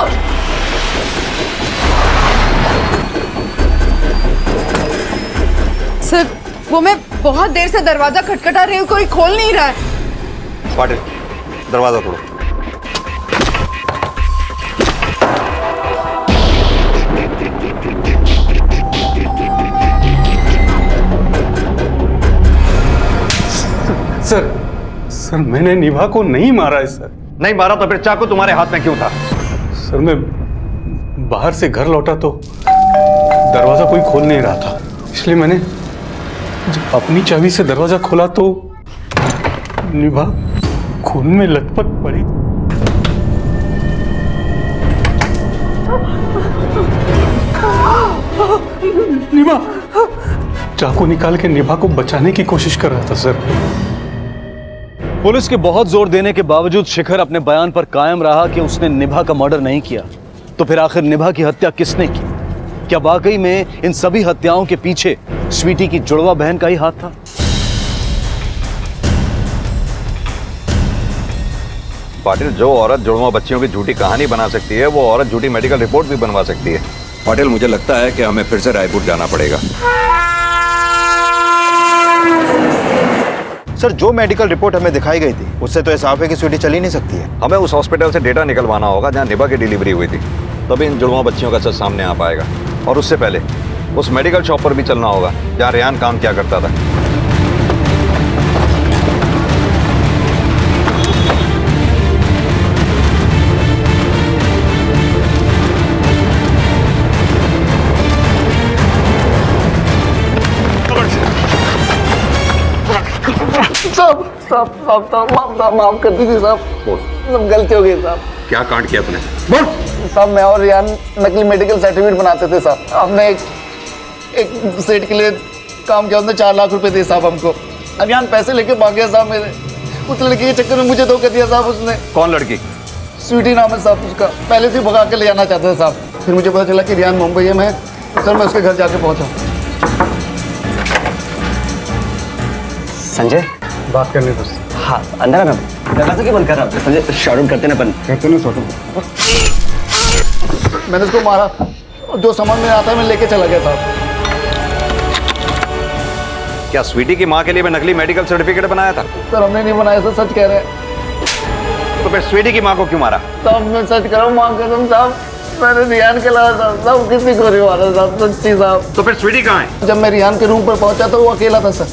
सर वो मैं बहुत देर से दरवाजा खटखटा रही हूँ, कोई खोल नहीं रहा है। पाटिल, दरवाजा तोड़ो। सर मैंने निभा को नहीं मारा है सर। नहीं मारा तो फिर चाकू तुम्हारे हाथ में क्यों था? सर मैं बाहर से घर लौटा तो दरवाजा कोई खोल नहीं रहा था, इसलिए मैंने जब अपनी चाबी से दरवाजा खोला तो निभा खून में लथपथ पड़ी। निभा चाकू निकाल के निभा को बचाने की कोशिश कर रहा था सर। पुलिस के बहुत जोर देने के बावजूद शिखर अपने बयान पर कायम रहा कि उसने निभा का मर्डर नहीं किया। तो फिर आखिर निभा की हत्या किसने की? क्या वाकई में इन सभी हत्याओं के पीछे स्वीटी की जुड़वा बहन का ही हाथ था? पाटिल, जो औरत जुड़वा बच्चियों की झूठी कहानी बना सकती है, वो औरत झूठी मेडिकल रिपोर्ट भी बनवा सकती है। पाटिल, मुझे लगता है कि हमें फिर से रायपुर जाना पड़ेगा। सर, जो मेडिकल रिपोर्ट हमें दिखाई गई थी उससे तो साफ है कि स्वीटी चली नहीं सकती है। हमें उस हॉस्पिटल से डेटा निकलवाना होगा जहां निभा की डिलीवरी हुई थी, तभी इन जुड़वा बच्चियों का सच सामने आ पाएगा। और उससे पहले उस मेडिकल शॉप पर भी चलना होगा जहां रेहान काम किया करता था। साहब माफ कर दीजिए साहब, सब गलती हो गई साहब। क्या कांड किया तूने? साहब मैं और रेहान नकली मेडिकल सर्टिफिकेट बनाते थे साहब। हमने एक सेट के लिए काम किया, उसने 4 लाख रुपए दिए साहब हमको। अभियान पैसे लेके भाग गया साहब मेरे। उस लड़की के चक्कर में मुझे धोखा दिया साहब उसने। कौन लड़की? स्वीटी नाम है साहब उसका। पहले से भगा के ले जाना चाहता था साहब, फिर मुझे पता चला कि रियान मुंबई है। मैं उसके घर जाके पहुंचा। संजय बात करनी बस। हाँ अंदर आ। मैं दरवाजा क्यों बंद कर रहा हूँ? संजय शॉर्ट आउट करते ना अपन। कहते ना शॉर्ट आउट। मैंने उसको मारा और जो सामान में आता है मैं लेके चला गया साहब। क्या स्वीटी की माँ के लिए मैं नकली मेडिकल सर्टिफिकेट बनाया था? सर हमने नहीं बनाया सर, सच कह रहे हैं। तो फिर स्वीटी की माँ को क्यों मारा? साहब मैं सच कह रहा हूँ, माँ कसम साहब मैंने रियान के अलावा साहब किसी को नहीं मारा साहब, सच्ची साहब। तो फिर स्वीटी कहाँ है? जब मैं रियान के रूम पर पहुंचा तो वो अकेला था सर।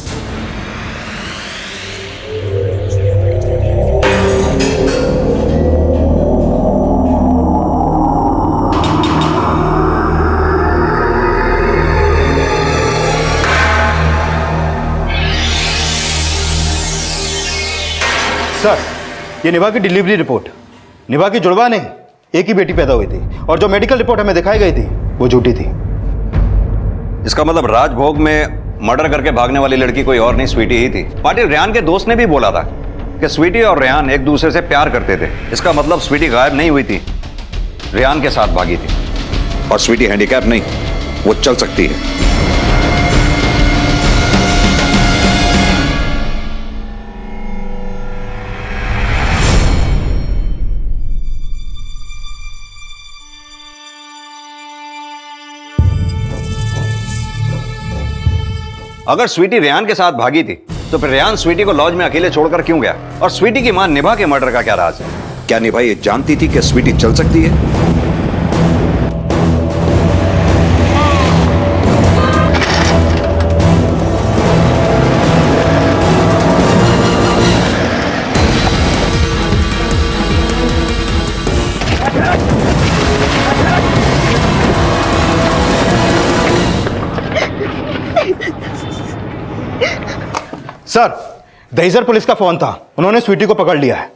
सर ये निभा की डिलीवरी रिपोर्ट। निभा की जुड़वा नहीं, एक ही बेटी पैदा हुई थी और जो मेडिकल रिपोर्ट हमें दिखाई गई थी वो झूठी थी। इसका मतलब राजभोग में मर्डर करके भागने वाली लड़की कोई और नहीं, स्वीटी ही थी। पाटिल, रेहान के दोस्त ने भी बोला था कि स्वीटी और रेहान एक दूसरे से प्यार करते थे। इसका मतलब स्वीटी गायब नहीं हुई थी, रेहान के साथ भागी थी। और स्वीटी हैंडीकैप नहीं, वो चल सकती है। अगर स्वीटी रेहान के साथ भागी थी तो फिर रेहान स्वीटी को लॉज में अकेले छोड़कर क्यों गया? और स्वीटी की मां निभा के मर्डर का क्या राज है? क्या निभा ये जानती थी कि स्वीटी चल सकती है? सर दहीसर पुलिस का फोन था, उन्होंने स्वीटी को पकड़ लिया है।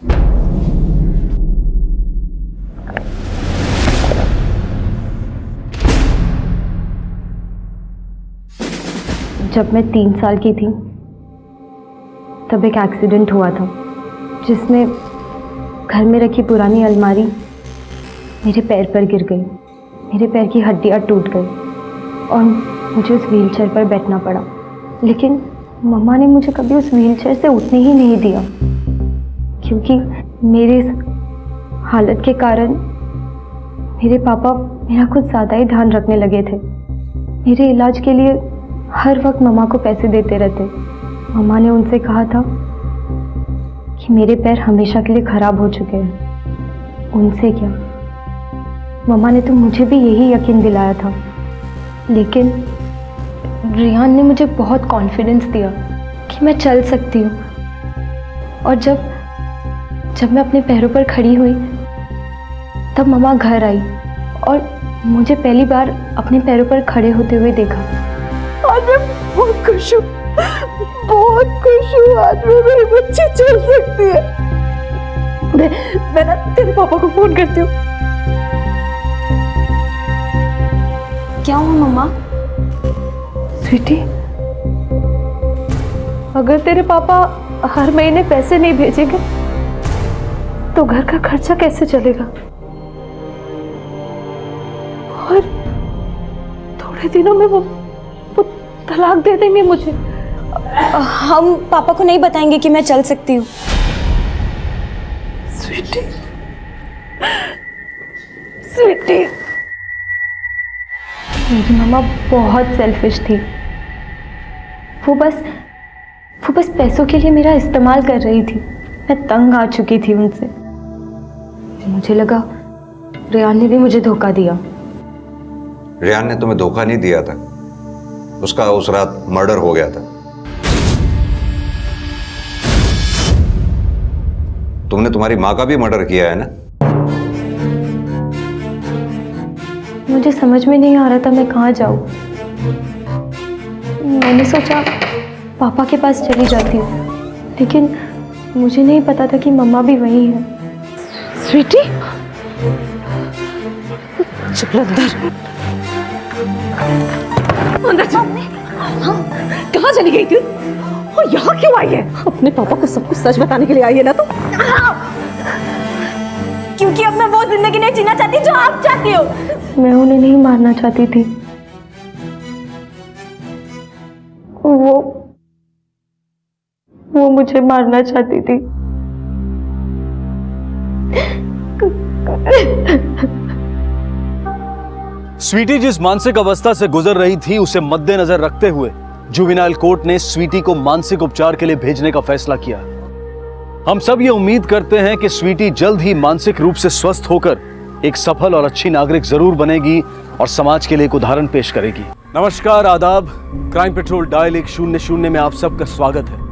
जब मैं 3 साल की थी तब एक एक्सीडेंट हुआ था जिसमें घर में रखी पुरानी अलमारी मेरे पैर पर गिर गई। मेरे पैर की हड्डियां टूट गई और मुझे उस व्हीलचेयर पर बैठना पड़ा। लेकिन मम्मा ने मुझे कभी उस व्हीलचेयर से उठने ही नहीं दिया, क्योंकि मेरे इस हालत के कारण मेरे पापा मेरा कुछ ज़्यादा ही ध्यान रखने लगे थे। मेरे इलाज के लिए हर वक्त मम्मा को पैसे देते रहते। मम्मा ने उनसे कहा था कि मेरे पैर हमेशा के लिए ख़राब हो चुके हैं। उनसे क्या, मम्मा ने तो मुझे भी यही यकीन दिलाया था। लेकिन रेहान ने मुझे बहुत कॉन्फिडेंस दिया कि मैं चल सकती हूँ। और जब मैं अपने पैरों पर खड़ी हुई तब मम्मा घर आई और मुझे पहली बार अपने पैरों पर खड़े होते हुए देखा। आज मैं बहुत खुश हूँ, बहुत खुश हूँ। आज मैं मेरी बच्ची चल सकती है। मैं ना तेरे पापा को फोन करती हूँ। क्या हुआ मम्मा? स्वीटी, अगर तेरे पापा हर महीने पैसे नहीं भेजेंगे तो घर का खर्चा कैसे चलेगा? और थोड़े दिनों में वो तलाक दे देंगे मुझे। हम पापा को नहीं बताएंगे कि मैं चल सकती हूँ। स्वीटी, स्वीटी, मेरी मम्मा बहुत सेल्फिश थी। वो बस पैसों के लिए मेरा इस्तेमाल कर रही थी। मैं तंग आ चुकी थी उनसे। मुझे लगा रेहान ने भी मुझे धोखा दिया। रेहान ने तुम्हें धोखा नहीं दिया था, उसका उस रात मर्डर हो गया था। तुमने तुम्हारी माँ का भी मर्डर किया है ना? मुझे समझ में नहीं आ रहा था मैं कहाँ जाऊँ। मैंने सोचा पापा के पास चली जाती हूँ, लेकिन मुझे नहीं पता था कि मम्मा भी वहीं है। स्वीटी, चल अंदर। अंदर चल। हाँ? कहाँ चली गई थी और यहाँ क्यों आई है? अपने पापा को सब कुछ सच बताने के लिए आई है ना तो? क्योंकि अब मैं वो जिंदगी नहीं जीना चाहती जो आप चाहती हो। मैं उन्हें नहीं मारना चाहती थी, वो मुझे मारना चाहती थी। स्वीटी जिस मानसिक अवस्था से गुजर रही थी उसे मद्देनजर रखते हुए जुवेनाइल कोर्ट ने स्वीटी को मानसिक उपचार के लिए भेजने का फैसला किया। हम सब ये उम्मीद करते हैं कि स्वीटी जल्द ही मानसिक रूप से स्वस्थ होकर एक सफल और अच्छी नागरिक जरूर बनेगी और समाज के लिए एक उदाहरण पेश करेगी। नमस्कार, आदाब। क्राइम पेट्रोल डायल 100 में आप सबका स्वागत है।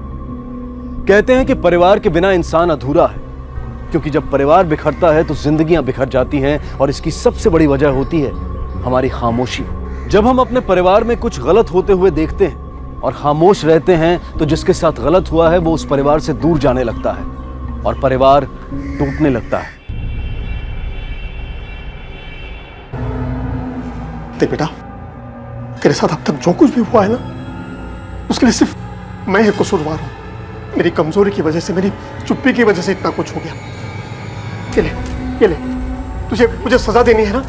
कहते हैं कि परिवार के बिना इंसान अधूरा है, क्योंकि जब परिवार बिखरता है तो जिंदगियां बिखर जाती हैं और इसकी सबसे बड़ी वजह होती है हमारी खामोशी। जब हम अपने परिवार में कुछ गलत होते हुए देखते हैं और खामोश रहते हैं तो जिसके साथ गलत हुआ है वो उस परिवार से दूर जाने लगता है और परिवार टूटने लगता है। देख बेटा, तेरे साथ अब तक जो कुछ भी हुआ है ना, उसके लिए सिर्फ मैं ही कसूरवार हूं। मेरी कमजोरी की वजह से, मेरी चुप्पी की वजह से इतना कुछ हो गया। ये ले, तुझे मुझे सजा देनी है ना,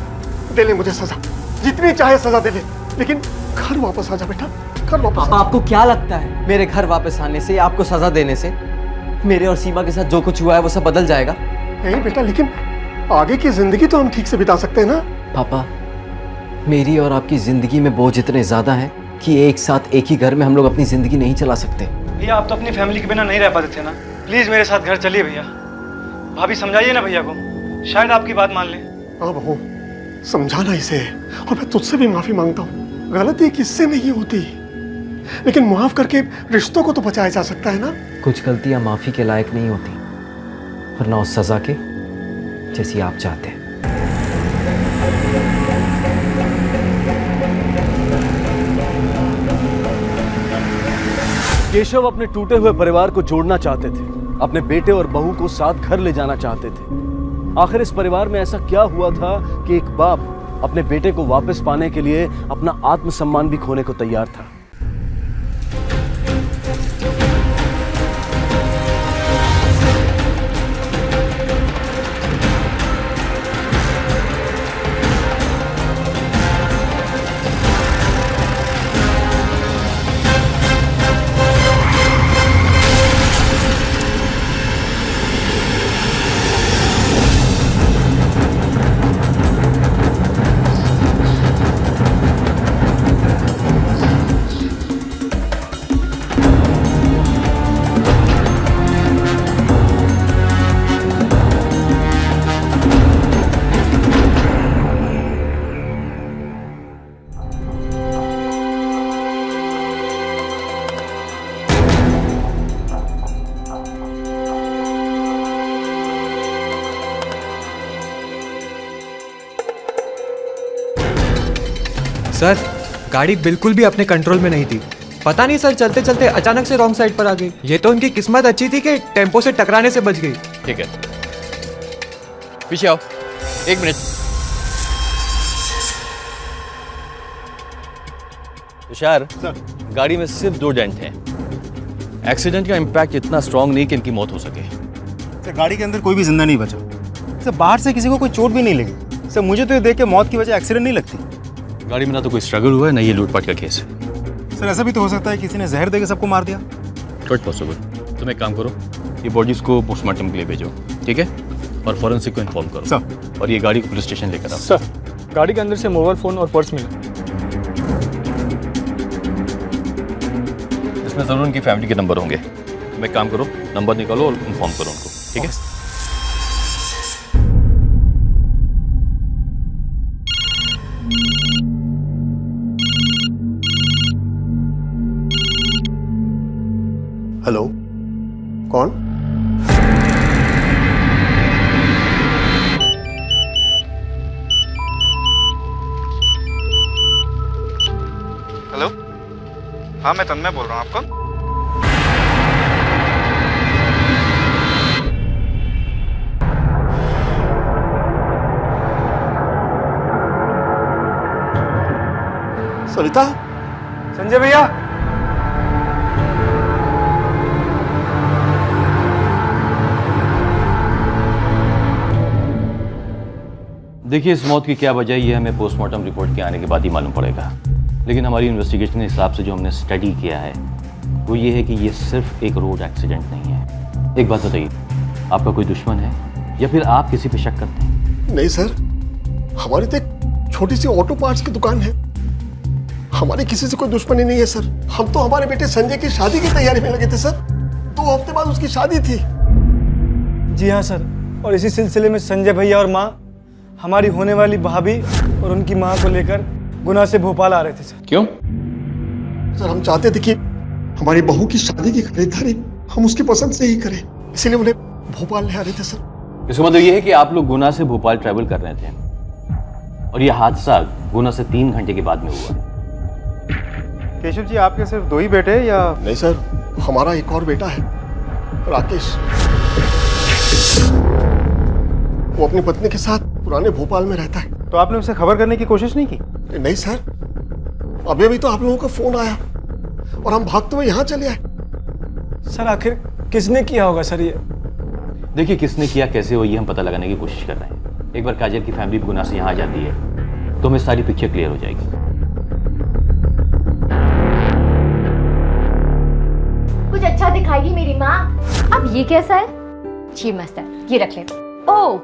दे ले मुझे सजा, जितनी चाहे सजा दे ले, लेकिन घर वापस आ जा बेटा, घर वापस। पापा, आपको क्या लगता है मेरे घर वापस आने से, आपको सजा देने से मेरे और सीमा के साथ जो कुछ हुआ है वो सब बदल जाएगा? नहीं बेटा, लेकिन आगे की जिंदगी तो हम ठीक से बिता सकते हैं ना। पापा, मेरी और आपकी जिंदगी में बोझ इतने ज्यादा हैं कि एक साथ एक ही घर में हम लोग अपनी जिंदगी नहीं चला सकते। भैया, आप तो अपनी फैमिली के बिना नहीं रह पाते थे ना। प्लीज मेरे साथ घर चलिए भैया। भाभी समझाइए ना भैया को, शायद आपकी बात मान ले। हाँ बहू, समझाना इसे, और मैं तुझसे भी माफी मांगता हूँ। गलती किससे नहीं होती, लेकिन माफ करके रिश्तों को तो बचाया जा सकता है ना। कुछ गलतियां माफी के लायक नहीं होती, वरना उस सजा के जैसी आप चाहते हैं। केशव अपने टूटे हुए परिवार को जोड़ना चाहते थे, अपने बेटे और बहू को साथ घर ले जाना चाहते थे। आखिर इस परिवार में ऐसा क्या हुआ था कि एक बाप अपने बेटे को वापस पाने के लिए अपना आत्मसम्मान भी खोने को तैयार था। सर, गाड़ी बिल्कुल भी अपने कंट्रोल में नहीं थी। पता नहीं सर, चलते चलते अचानक से रॉन्ग साइड पर आ गई। ये तो उनकी किस्मत अच्छी थी कि टेम्पो से टकराने से बच गई। ठीक है, पीछे आओ, 1 मिनट। तुषार, गाड़ी में सिर्फ 2 डेंट हैं। एक्सीडेंट का इम्पैक्ट इतना स्ट्रांग नहीं कि इनकी मौत हो सके। सर, गाड़ी के अंदर कोई भी जिंदा नहीं बचा। सर, बाहर से किसी को कोई चोट भी नहीं लगी। सर, मुझे तो ये देख के मौत की वजह एक्सीडेंट नहीं लगती। गाड़ी में ना तो कोई स्ट्रगल हुआ है, ना ये लूटपाट का केस है। सर, ऐसा भी तो हो सकता है किसी ने जहर देकर सबको मार दिया। Not possible. तुम एक काम करो, ये बॉडीज को पोस्टमार्टम के लिए भेजो, ठीक है? और फॉरेंसिक को इन्फॉर्म करो सर। और ये गाड़ी को पुलिस स्टेशन लेकर आओ। सर, गाड़ी के अंदर से मोबाइल फोन और पर्स मिला। इसमें जरूर उनकी फैमिली के नंबर होंगे। तुम एक काम करो, नंबर निकालो और इन्फॉर्म करो उनको, ठीक है? हेलो, कौन? हेलो, हाँ मैं तन्मय बोल रहा हूँ। आपको सविता, संजय भैया। देखिए, इस मौत की क्या वजह है, ये हमें पोस्टमार्टम रिपोर्ट के आने के बाद ही मालूम पड़ेगा। लेकिन हमारी इन्वेस्टिगेशन के हिसाब से जो हमने स्टडी किया है वो ये है कि ये सिर्फ एक रोड एक्सीडेंट नहीं है। एक बात बताइए, आपका कोई दुश्मन है या फिर आप किसी पे शक करते हैं? नहीं सर, हमारी तो एक छोटी सी ऑटो पार्ट्स की दुकान है। हमारी किसी से कोई दुश्मनी नहीं है सर। हम तो हमारे बेटे संजय की शादी की तैयारी में लगे थे सर। 2 हफ्ते बाद उसकी शादी थी। जी हाँ सर, और इसी सिलसिले में संजय भैया और माँ हमारी होने वाली भाभी और उनकी माँ को लेकर गुना से भोपाल आ रहे थे सर। क्यों? सर हम चाहते थे कि हमारी बहू की शादी की खरीदारी हम उसकी पसंद से ही करें, इसीलिए उन्हें भोपाल ले आ रहे थे सर। इसका मतलब ये है कि आप लोग गुना से भोपाल ट्रैवल कर रहे थे और ये हादसा गुना से 3 घंटे के बाद में हुआ। केशव जी, आपके सिर्फ 2 ही बेटे हैं या? नहीं सर, हमारा एक और बेटा है, राकेश। वो अपनी पत्नी के साथ पुराने भोपाल में रहता है। तो आपने उसे खबर करने की कोशिश नहीं की? नहीं सर, अभी भी तो आप लोगों का फोन आया और हम भागते हुए यहाँ चले आए। सर आखिर किसने किया होगा सर ये? देखिए, किसने किया, कैसे हो, ये हम पता लगाने की कोशिश कर रहे हैं। एक बार काजल की फैमिली भी गुना से यहाँ आ जाती है तो हमें सारी पिक्चर क्लियर हो जाएगी। कुछ अच्छा दिखाएगी मेरी माँ। अब ये कैसा है? जी मस्त है, ये रख ले। ओह,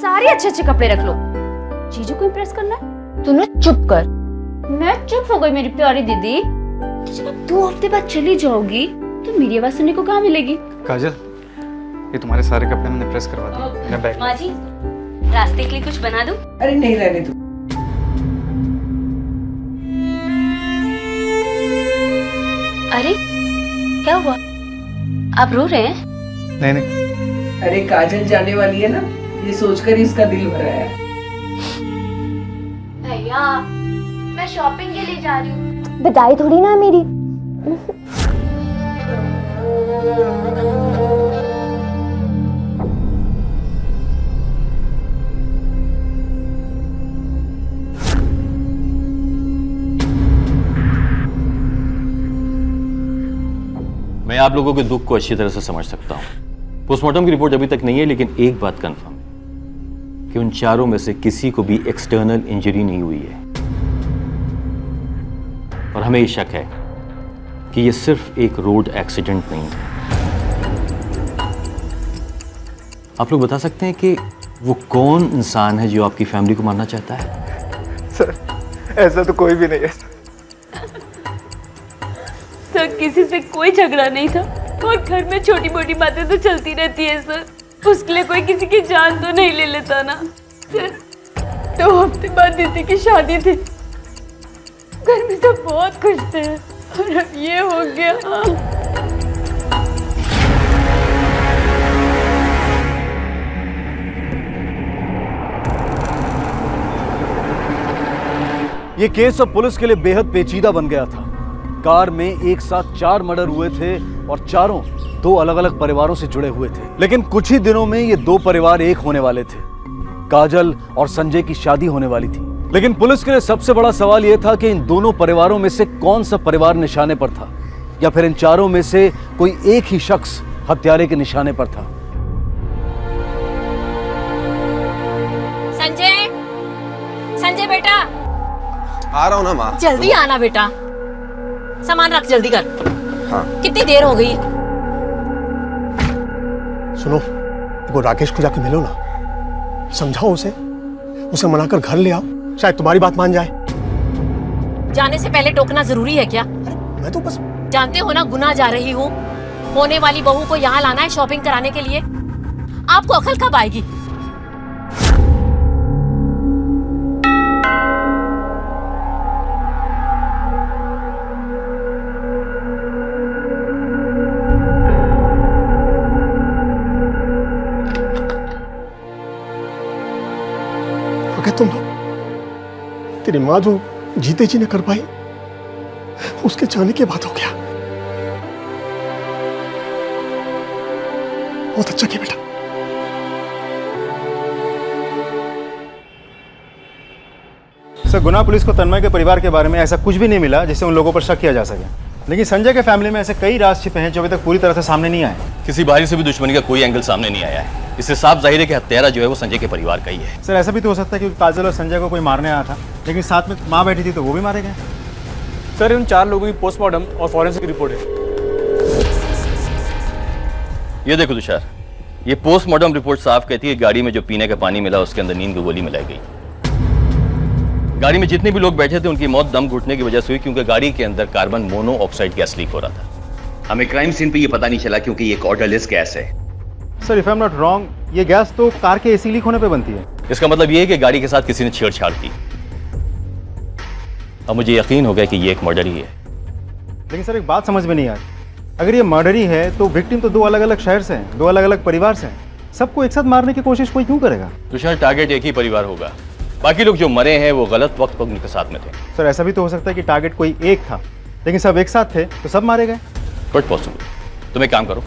सारे अच्छे अच्छे कपड़े रख लो। जीजू को इम्प्रेस करना है। तू ना चुप कर। मैं चुप हो गई मेरी प्यारी दीदी। तो जब आप 2 हफ्ते बाद चली जाओगी तो मेरी आवाज सुनने को कहाँ मिलेगी? काजल, ये तुम्हारे सारे कपड़े मैंने प्रेस करवा दिए। मैं बैग। माँ जी, रास्ते के लिए कुछ बना दूं? अरे नहीं, रहने दो। अरे क्या हुआ? आप रो रहे हैं? नहीं नहीं। अरे काजल जाने वाली है ना, ये सोचकर ही इसका दिल भरा है। भैया, मैं शॉपिंग के लिए जा रही हूँ। बधाई थोड़ी ना मेरी। मैं आप लोगों के दुख को अच्छी तरह से समझ सकता हूं। पोस्टमार्टम की रिपोर्ट अभी तक नहीं है, लेकिन एक बात कंफर्म है कि उन चारों में से किसी को भी एक्सटर्नल इंजरी नहीं हुई है और हमें ये शक है कि ये सिर्फ एक रोड एक्सीडेंट नहीं है। आप लोग बता सकते हैं कि वो कौन इंसान है जो आपकी फैमिली को मारना चाहता है? सर, ऐसा तो कोई भी नहीं है। सर, किसी से कोई झगड़ा नहीं था और घर में छोटी मोटी बातें तो चलती रहती है सर। उसके लिए कोई किसी की जान तो नहीं ले लेता ना सर। 2 हफ्ते बाद दीदी की शादी थी, घर में सब बहुत खुश थे और अब ये हो गया। ये केस अब पुलिस के लिए बेहद पेचीदा बन गया था। कार में एक साथ 4 मर्डर हुए थे और चारों 2 अलग अलग परिवारों से जुड़े हुए थे। लेकिन कुछ ही दिनों में ये 2 परिवार एक होने वाले थे। काजल और संजय की शादी होने वाली थी। लेकिन पुलिस के लिए सबसे बड़ा सवाल यह था कि इन दोनों परिवारों में से कौन सा परिवार निशाने पर था, या फिर इन चारों में से कोई एक ही शख्स हत्यारे के निशाने पर था। संजय, संजय बेटा, आ रहा हूँ ना माँ। जल्दी आना बेटा, सामान रख जल्दी कर। हाँ। कितनी देर हो गई? सुनो, वो राकेश को जाके मिलो ना, समझाओ उसे मनाकर घर ले आओ, शायद तुम्हारी बात मान जाए। जाने से पहले टोकना जरूरी है क्या? मैं तो बस जानते हो ना, गुना जा रही हूँ। होने वाली बहू को यहाँ लाना है शॉपिंग कराने के लिए। आपको अकल कब आएगी? तुम तेरी माँ जो जीते जी ने कर पाई, उसके जाने के बाद हो गया। बहुत अच्छा किया बेटा। सर गुना पुलिस को तन्मय के परिवार के बारे में ऐसा कुछ भी नहीं मिला जिससे उन लोगों पर शक किया जा सके, लेकिन संजय के फैमिली में ऐसे कई राज छिपे हैं जो अभी तक पूरी तरह से सामने नहीं आए। किसी बाहरी से भी दुश्मनी का कोई एंगल सामने नहीं आया है। इससे साफ जाहिर है कि हत्यारा जो है वो संजय के परिवार का ही है। सर ऐसा भी तो हो सकता है कि काजल और संजय को कोई मारने आया था, लेकिन साथ में माँ बैठी थी तो वो भी मारे गए। सर उन 4 लोगों की पोस्टमार्टम और फॉरेंसिक रिपोर्ट है। ये देखो तुषार, ये पोस्टमार्टम रिपोर्ट साफ कहती है गाड़ी में जो पीने का पानी मिला उसके अंदर नींद की गोली मिलाई गई। गाड़ी में जितने भी लोग बैठे थे उनकी मौत दम घुटने की वजह से हुई, क्योंकि गाड़ी के अंदर कार्बन मोनोऑक्साइड गैस लीक हो रहा था। हमें क्राइम सीन पे ये पता नहीं चला क्योंकि ये एक ऑर्डरलेस गैस है। Sir if I am not wrong, ये गैस तो कार के एसी लीक होने पे बनती है। इसका मतलब ये है कि गाड़ी के साथ किसी ने छेड़छाड़ की। अब मुझे यकीन हो गया कि ये एक मर्डर ही है। लेकिन सर एक बात समझ में नहीं आ रही, अगर ये मर्डर ही है तो विक्टिम तो 2 अलग अलग शहर से हैं, 2 अलग अलग परिवार से हैं, सबको एक साथ मारने की कोशिश कोई क्यों करेगा? तुषार टारगेट एक ही परिवार होगा, बाकी लोग जो मरे हैं वो गलत वक्त पर उनके साथ में थे। सर ऐसा भी तो हो सकता है कि टारगेट कोई एक था, लेकिन सब एक साथ थे तो सब मारे गए। But possible. तुम एक काम करो,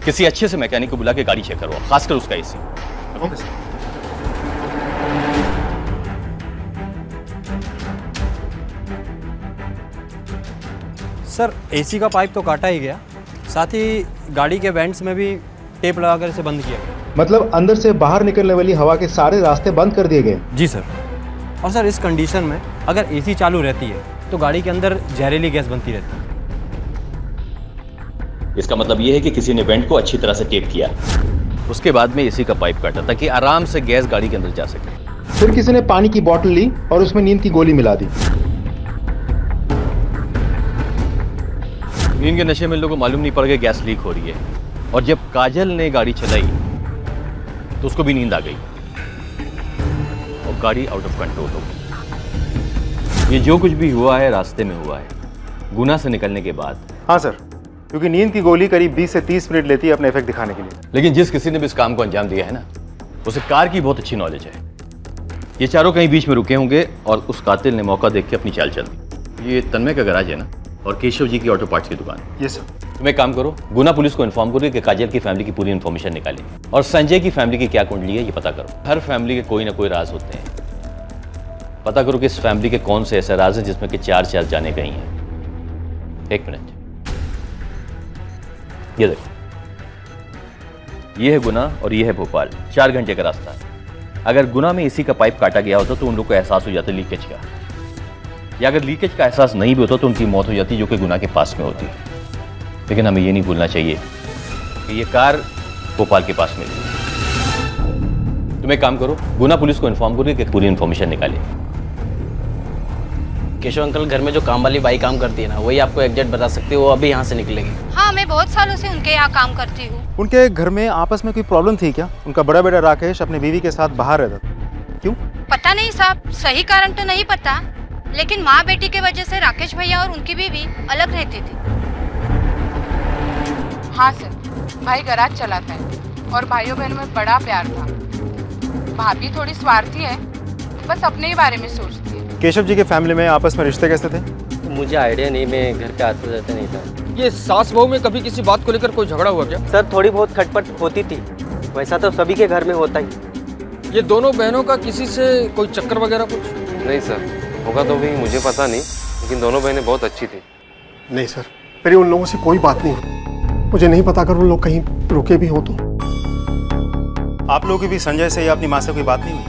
किसी अच्छे से मैकेनिक को बुला के गाड़ी चेक करवाओ, खासकर उसका AC. Okay sir. Sir AC का पाइप तो काटा ही गया, साथ ही गाड़ी के वेंट्स में भी टेप लगाकर इसे बंद किया गया। मतलब अंदर से बाहर निकलने वाली हवा के सारे रास्ते बंद कर दिए गए? जी सर। और सर इस कंडीशन में अगर एसी चालू रहती है तो गाड़ी के अंदर जहरीली गैस बनती रहती है। इसका मतलब ये है कि किसी ने वेंट को अच्छी तरह से टेप किया, उसके बाद में एसी का पाइप काटा ताकि आराम से गैस गाड़ी के अंदर जा सके। फिर किसी ने पानी की बोतल ली और उसमें नींद की गोली मिला दी। नींद के नशे में लोगों को मालूम नहीं पड़ गया गैस लीक हो रही है, और जब काजल ने गाड़ी चलाई तो उसको भी नींद आ गई और गाड़ी आउट ऑफ कंट्रोल हो गई। ये जो कुछ भी हुआ है रास्ते में हुआ है, गुना से निकलने के बाद। हाँ सर, क्योंकि नींद की गोली करीब 20 से 30 मिनट लेती है अपने इफेक्ट दिखाने के लिए। लेकिन जिस किसी ने भी इस काम को अंजाम दिया है ना, उसे कार की बहुत अच्छी नॉलेज है। ये चारों कहीं बीच में रुके होंगे और उस कातिल ने मौका देख के अपनी चाल चल दी। ये तन्मय का गैराज है ना, और केशव जी की ऑटो पार्ट्स की दुकान। Yes sir. तुम एक काम करो, गुना पुलिस को इन्फॉर्म करो कि काजल की फैमिली की पूरी इन्फॉर्मेशन निकालें, और संजय की फैमिली की क्या कुंडली है ये पता करो। हर फैमिली के कोई ना कोई राज होते हैं, पता करो कि इस फैमिली के कौन से ऐसे राज हैं जिसमें कि 4 जाने गई हैं। 1 मिनट, ये देखो, ये है गुना और ये है भोपाल, 4 घंटे का रास्ता है। अगर गुना में एसी का पाइप काटा गया होता तो उन लोग को एहसास हो जाता लीकेज का, या अगर लीकेज का एहसास नहीं भी होता तो उनकी मौत हो जाती, जो कि गुना के पास में होती है। लेकिन हमें ये नहीं भूलना चाहिए कि ये कार भोपाल के पास मिली। तुम एक काम करो, गुना पुलिस को इन्फॉर्म करो कि पूरी इन्फॉर्मेशन निकाले। केशव अंकल घर में जो काम वाली बाई काम करती है ना, वही आपको एग्जैक्ट बता सकती है, वो अभी यहाँ से निकलेगी। हाँ, मैं बहुत सालों से उनके यहाँ काम करती हूँ। उनके घर में आपस में कोई प्रॉब्लम थी क्या? उनका बड़ा बेटा राकेश अपनी बीवी के साथ बाहर रहता था, क्यों? पता नहीं साहब, सही कारण तो नहीं पता, लेकिन माँ बेटी के वजह से राकेश भैया और उनकी बीवी अलग रहती थी। हाँ सर, भाई गैराज चलाता है और भाइयों बहनों में बड़ा प्यार था। भाभी थोड़ी स्वार्थी है, बस अपने ही बारे में सोचती है। केशव जी के फैमिली में आपस में रिश्ते कैसे थे? मुझे आइडिया नहीं, मैं घर के आते जाते नहीं था। ये सास बहू में कभी किसी बात को लेकर कोई झगड़ा हुआ क्या? सर थोड़ी बहुत खटपट होती थी, वैसा तो सभी के घर में होता ही। ये दोनों बहनों का किसी से कोई चक्कर वगैरह कुछ? नहीं सर, होगा तो भी मुझे पता नहीं, लेकिन दोनों बहनें बहुत अच्छी थी। नहीं सर, मेरी उन लोगों से कोई बात नहीं हुई। मुझे नहीं पता अगर उन लोग कहीं रुके भी हो तो। आप लोगों की भी संजय से या अपनी माँ से कोई बात नहीं हुई?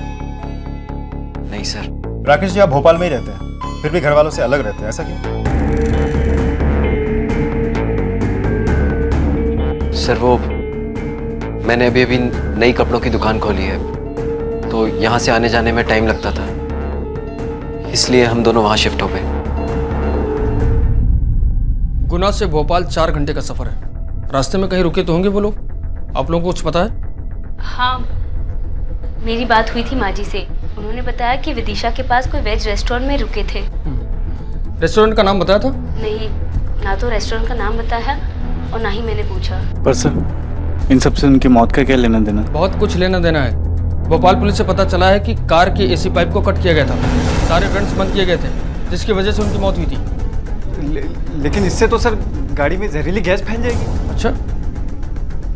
नहीं सर। राकेश जी आप भोपाल में ही रहते हैं, फिर भी घर वालों से अलग रहते हैं, ऐसा क्यों? सर वो मैंने अभी नई कपड़ों की दुकान खोली है, तो यहाँ से आने जाने में टाइम लगता था, इसलिए हम दोनों वहाँ शिफ्ट हो गए। गुना से भोपाल 4 घंटे का सफर है, रास्ते में कहीं रुके तो होंगे वो लोग? आप लोगों को कुछ पता है? हाँ, मेरी बात हुई थी माँ जी से, उन्होंने बताया कि विदिशा के पास कोई वेज रेस्टोरेंट में रुके थे। रेस्टोरेंट का नाम बताया था? नहीं, ना तो रेस्टोरेंट का नाम बताया और ना ही मैंने पूछा। पर सर इन सब से उनकी मौत का क्या लेना देना? बहुत कुछ लेना देना है। भोपाल पुलिस से पता चला है कि कार के एसी पाइप को कट किया गया था, सारे वेंट्स बंद किए गए थे, जिसकी वजह से उनकी मौत हुई थी। लेकिन इससे तो सर गाड़ी में जहरीली गैस फैल जाएगी। अच्छा,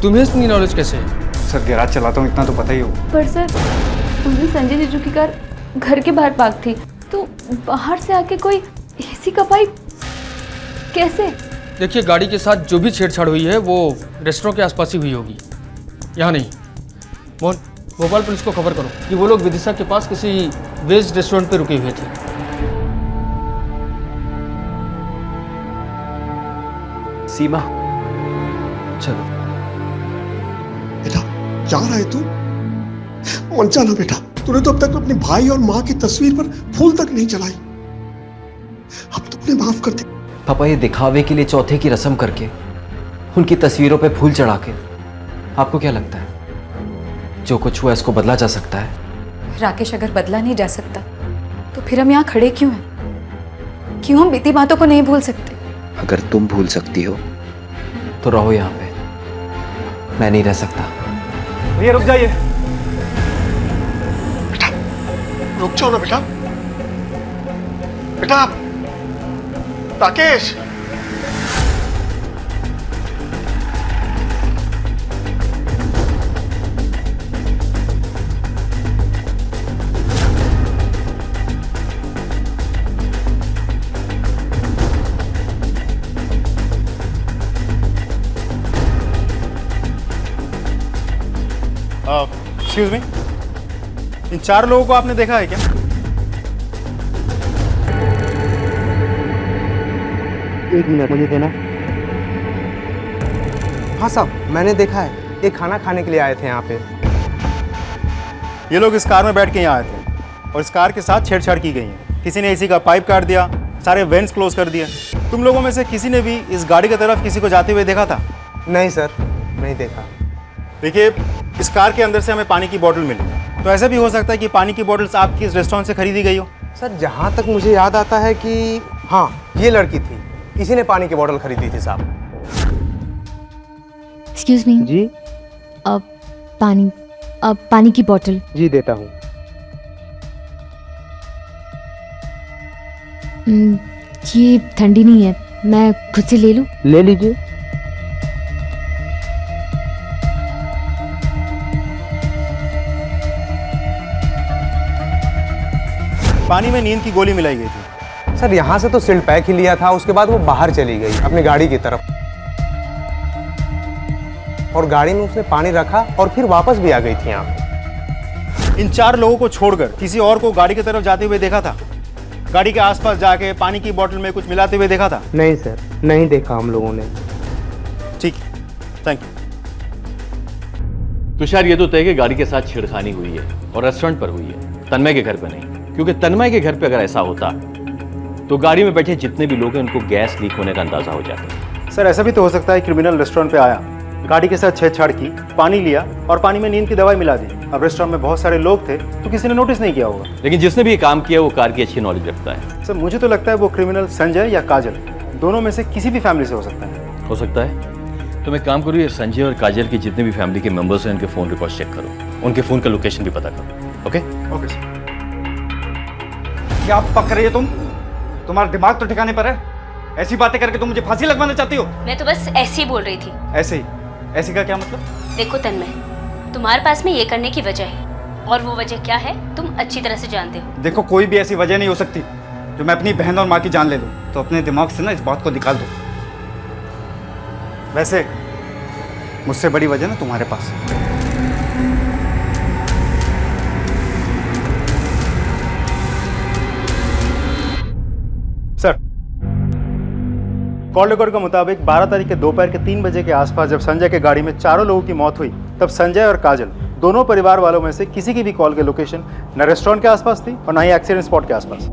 तुम्हें इतनी नॉलेज कैसे है? सर गैराज चलाता हूँ, इतना तो पता ही हो। पर सर उन्हें संजय जीजू की कार घर के बाहर पार्क थी, तो बाहर से आके कोई एसी का पाइप कैसे? देखिए, गाड़ी के साथ जो भी छेड़छाड़ हुई है वो रेस्टोरेंट के आसपास ही हुई होगी, यहाँ नहीं। मोहन, भोपाल पुलिस को खबर करो कि वो लोग विदिशा के पास किसी वेज रेस्टोरेंट पे रुके हुए थे। सीमा, चलो बेटा, जा रहा है तू? मन जाना बेटा, तूने तो अब तक अपने भाई और माँ की तस्वीर पर फूल तक नहीं चलाई। अब तुमने माफ कर दे। पापा, ये दिखावे के लिए चौथे की रस्म करके उनकी तस्वीरों पे फूल चढ़ा के आपको क्या लगता है जो कुछ हुआ इसको बदला जा सकता है? राकेश, अगर बदला नहीं जा सकता तो फिर हम यहाँ खड़े क्यों हैं? क्यों हम बीती बातों को नहीं भूल सकते? अगर तुम भूल सकती हो तो रहो यहाँ पे, मैं नहीं रह सकता। भैया रुक जाइए। रुक जाओ ना बेटा। बेटा, राकेश, एक्सक्यूज मी, इन 4 लोगों को आपने देखा है क्या? एक मिनट मुझे देना। हाँ साहब, मैंने देखा है, ये खाना खाने के लिए आए थे यहाँ पे। ये लोग इस कार में बैठ के यहाँ आए थे और इस कार के साथ छेड़छाड़ की गई है। किसी ने एसी का पाइप काट दिया, सारे वेंट्स क्लोज कर दिए। तुम लोगों में से किसी ने भी इस गाड़ी की तरफ किसी को जाते हुए देखा था? नहीं सर, नहीं देखा। देखिए, इस कार के अंदर से हमें पानी की बोतल मिली, तो ऐसा भी हो सकता है कि पानी की बोतल्स आपकी इस रेस्टोरेंट से खरीदी गई हो। सर, जहाँ तक मुझे याद आता है कि हाँ, ये लड़की थी, इसी ने पानी की बोतल खरीदी थी साहब। एक्सक्यूज मी जी। पानी की बोतल। जी देता हूँ। ये ठंडी नहीं है, मैं खुद से ले लूं? ले लीजिए। पानी में नींद की गोली मिलाई गई थी। सर, यहाँ से तो सिल्ड पैक ही लिया था, उसके बाद वो बाहर चली गई अपनी गाड़ी की तरफ, और गाड़ी में उसने पानी रखा और फिर वापस भी आ गई थी यहाँ। इन 4 लोगों को छोड़कर किसी और को गाड़ी की तरफ जाते हुए देखा था? गाड़ी के आसपास जाके पानी की बोतल में कुछ मिलाते हुए देखा था? नहीं सर, नहीं देखा हम लोगों ने। ठीक, थैंक यू। तुषार, ये तो तय कि गाड़ी के साथ छेड़खानी हुई है और रेस्टोरेंट पर हुई है, तन्मय के घर पर नहीं। क्योंकि तन्मय के घर पे अगर ऐसा होता तो गाड़ी में बैठे जितने भी लोग हैं उनको गैस लीक होने का अंदाजा हो जाता। सर, ऐसा भी तो हो सकता है क्रिमिनल रेस्टोरेंट पे आया, गाड़ी के साथ छेड़छाड़ की, पानी लिया और पानी में नींद की दवाई मिला दी। अब रेस्टोरेंट में बहुत सारे लोग थे तो किसी ने नोटिस नहीं किया होगा। लेकिन जिसने भी ये काम किया वो कार की अच्छी नॉलेज रखता है। सर, मुझे तो लगता है वो क्रिमिनल संजय या काजल, दोनों में से किसी भी फैमिली से हो सकता है। हो सकता है। तो मैं काम करूँ, संजय और काजल के जितने भी फैमिली के मेंबर्स हैं उनके फ़ोन रिकॉर्ड चेक करो, उनके फ़ोन का लोकेशन भी पता करो। Okay okay sir. क्या पक रही है तुम? तुम्हारा दिमाग तो ठिकाने पर है? ऐसी बातें करके तुम मुझे फांसी लगवाना चाहती हो? मैं तो बस ऐसे ही बोल रही थी। ऐसे ही? ऐसी का क्या मतलब? देखो तन्मय, तुम्हारे पास में ये करने की वजह है, और वो वजह क्या है तुम अच्छी तरह से जानते हो। देखो, कोई भी ऐसी वजह नहीं हो सकती जो मैं अपनी बहन और माँ की जान ले लूं। तो अपने दिमाग से ना इस बात को निकाल दो। वैसे मुझसे बड़ी वजह ना तुम्हारे पास। सर, कॉल रिकॉर्ड के मुताबिक 12 तारीख के दोपहर के 3 बजे के आसपास जब संजय के गाड़ी में 4 लोगों की मौत हुई, तब संजय और काजल दोनों परिवार वालों में से किसी की भी कॉल की लोकेशन न रेस्टोरेंट के आसपास थी और न ही एक्सीडेंट स्पॉट के आसपास।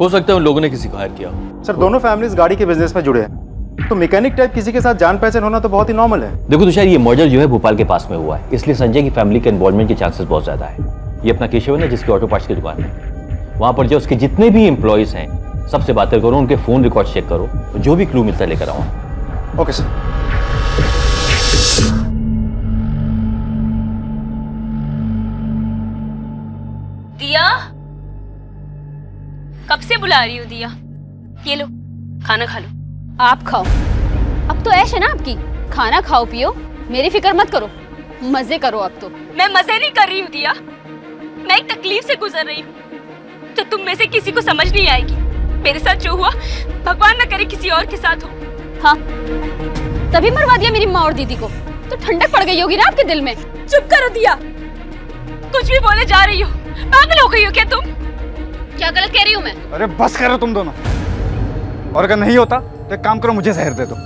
हो सकता है उन लोगों ने किसी को हायर किया हो। सर, दोनों फैमिलीज गाड़ी के बिजनेस में जुड़े हैं, तो मैकेनिक टाइप किसी के साथ जान पहचान होना तो बहुत ही नॉर्मल है। देखो तुषार, ये मर्डर जो है भोपाल के पास में हुआ है, इसलिए संजय की फैमिली के इन्वॉल्वमेंट के चांसेस बहुत ज्यादा है। ये अपना केशव है ना, जिसकी ऑटो पार्ट्स की दुकान है, वहां पर जो उसके जितने भी एम्प्लॉयज हैं सबसे बातें करो, उनके फोन रिकॉर्ड चेक करो, जो भी क्लू मिलता है लेकर आओ। Okay sir. दिया, कब से बुला रही हूँ दिया? ये लो, खाना खा लो। आप खाओ, अब तो ऐश है ना आपकी, खाना खाओ पियो, मेरी फिक्र मत करो, मजे करो अब तो। मैं मजे नहीं कर रही हूँ दिया, मैं एक तकलीफ से गुजर रही हूँ। तो तुम में से किसी को समझ नहीं आएगी। मेरे साथ जो हुआ भगवान न करे किसी और के साथ हो। हाँ, तभी मरवा दिया मेरी माँ और दीदी को। तो ठंडक पड़ गई होगी ना आपके दिल में। चुप करो दिया, कुछ भी बोले जा रही हो। पागल हो गई हो क्या तुम? क्या गलत कह रही हूँ मैं? अरे बस करो तुम दोनों। और अगर नहीं होता तो एक काम करो, मुझे जहर दे दो।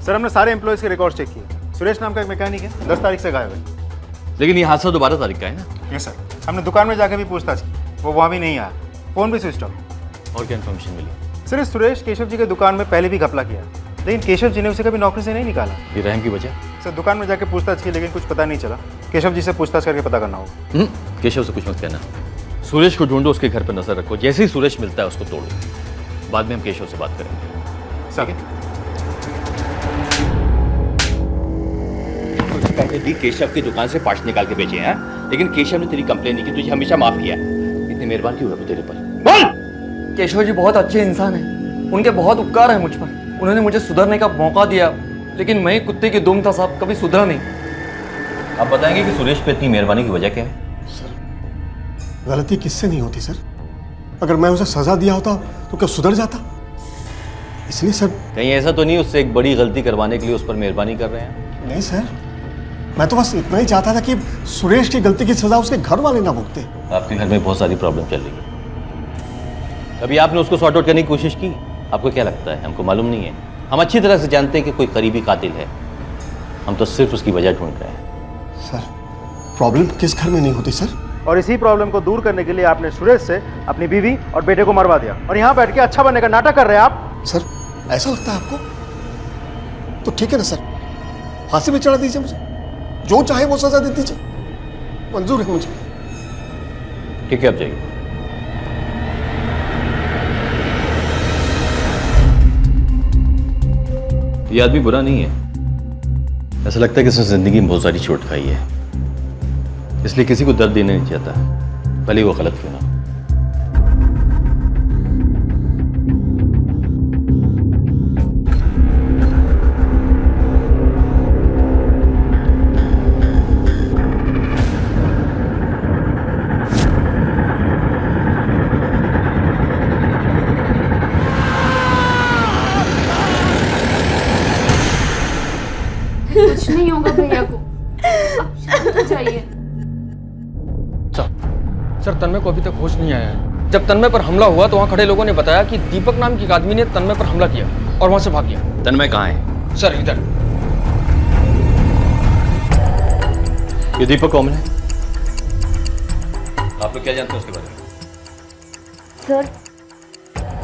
सर हमने सारे एम्प्लॉयज के रिकॉर्ड चेक किए। सुरेश नाम का एक मैकेनिक है, 10 तारीख से गायब है। लेकिन ये हादसा तो 12 तारीख का है ना? यस सर, हमने दुकान में जाकर भी पूछताछ की, वो वहाँ भी नहीं आया, फोन भी स्विच ऑफ। और क्या इन्फॉर्मेशन मिली? सर इस सुरेश केशव जी के दुकान में पहले भी घपला किया, लेकिन केशव जी ने उसे कभी नौकरी से नहीं निकाला। ये रहम की वजह? सर दुकान में जाकर पूछताछ की, लेकिन कुछ पता नहीं चला। केशव जी से पूछताछ करके पता करना होगा। केशव से कुछ मत कहना। सुरेश को ढूंढो, उसके घर पर नजर रखो। जैसे ही सुरेश मिलता है उसको तोड़ो। बाद में हम केशव से बात करेंगे। सर पहले भी केशव की दुकान से पार्ट्स निकाल के बेचे हैं, लेकिन केशव ने तेरी कंप्लेन नहीं की, तुझे हमेशा माफ किया। इतनी मेहरबान क्यों है वो तेरे पर? बोल! केशव जी बहुत अच्छे इंसान हैं, उनके बहुत उपकार है मुझ पर। उन्होंने मुझे सुधरने का मौका दिया, लेकिन मैं ही कुत्ते की दुम था साहब, कभी सुधरा नहीं। आप बताएंगे कि सुरेश पे इतनी मेहरबानी की वजह क्या है? गलती किससे नहीं होती सर? अगर मैं उसे सजा दिया होता तो क्या सुधर जाता? इसलिए सर। कहीं ऐसा तो नहीं उससे एक बड़ी गलती करवाने के लिए उस पर मेहरबानी कर रहे हैं? नहीं सर, मैं तो बस इतना ही चाहता था कि सुरेश की गलती की सजा उसके घर वाले ना भुगते। आपके घर में बहुत सारी प्रॉब्लम चल रही है। कभी आपने उसको सॉर्ट आउट करने की कोशिश की? आपको क्या लगता है हमको मालूम नहीं है? हम अच्छी तरह से जानते हैं कि कोई करीबी कातिल है। हम तो सिर्फ उसकी वजह ढूंढ रहे हैं। सर प्रॉब्लम किस घर में नहीं होती सर? और इसी प्रॉब्लम को दूर करने के लिए आपने सुरेश से अपनी बीवी और बेटे को मरवा दिया, और यहाँ बैठ के अच्छा बनने का नाटक कर रहे हैं आप। सर ऐसा लगता है आपको? तो ठीक है ना सर, फांसी पे चढ़ा दीजिए मुझे, जो चाहे वो सजा दे दीजिए, मंजूर है मुझे। ठीक है, आप जाइए। ये आदमी बुरा नहीं है। ऐसा लगता है कि उसने जिंदगी में बहुत सारी चोट खाई है, इसलिए किसी को दर्द देना नहीं चाहता, भले वो गलत क्यों ना। कुछ नहीं होगा भैया को, अब शांत हो जाइए। सर तन्मय को अभी तक होश नहीं आया है। जब तन्मय पर हमला हुआ तो वहाँ खड़े लोगों ने बताया कि दीपक नाम के एक आदमी ने तन्मय पर हमला किया और वहाँ से भाग गया। तन्मय कहाँ है? सर इधर। ये दीपक कौन है? आप लोग क्या जानते हैं उसके बारे में? सर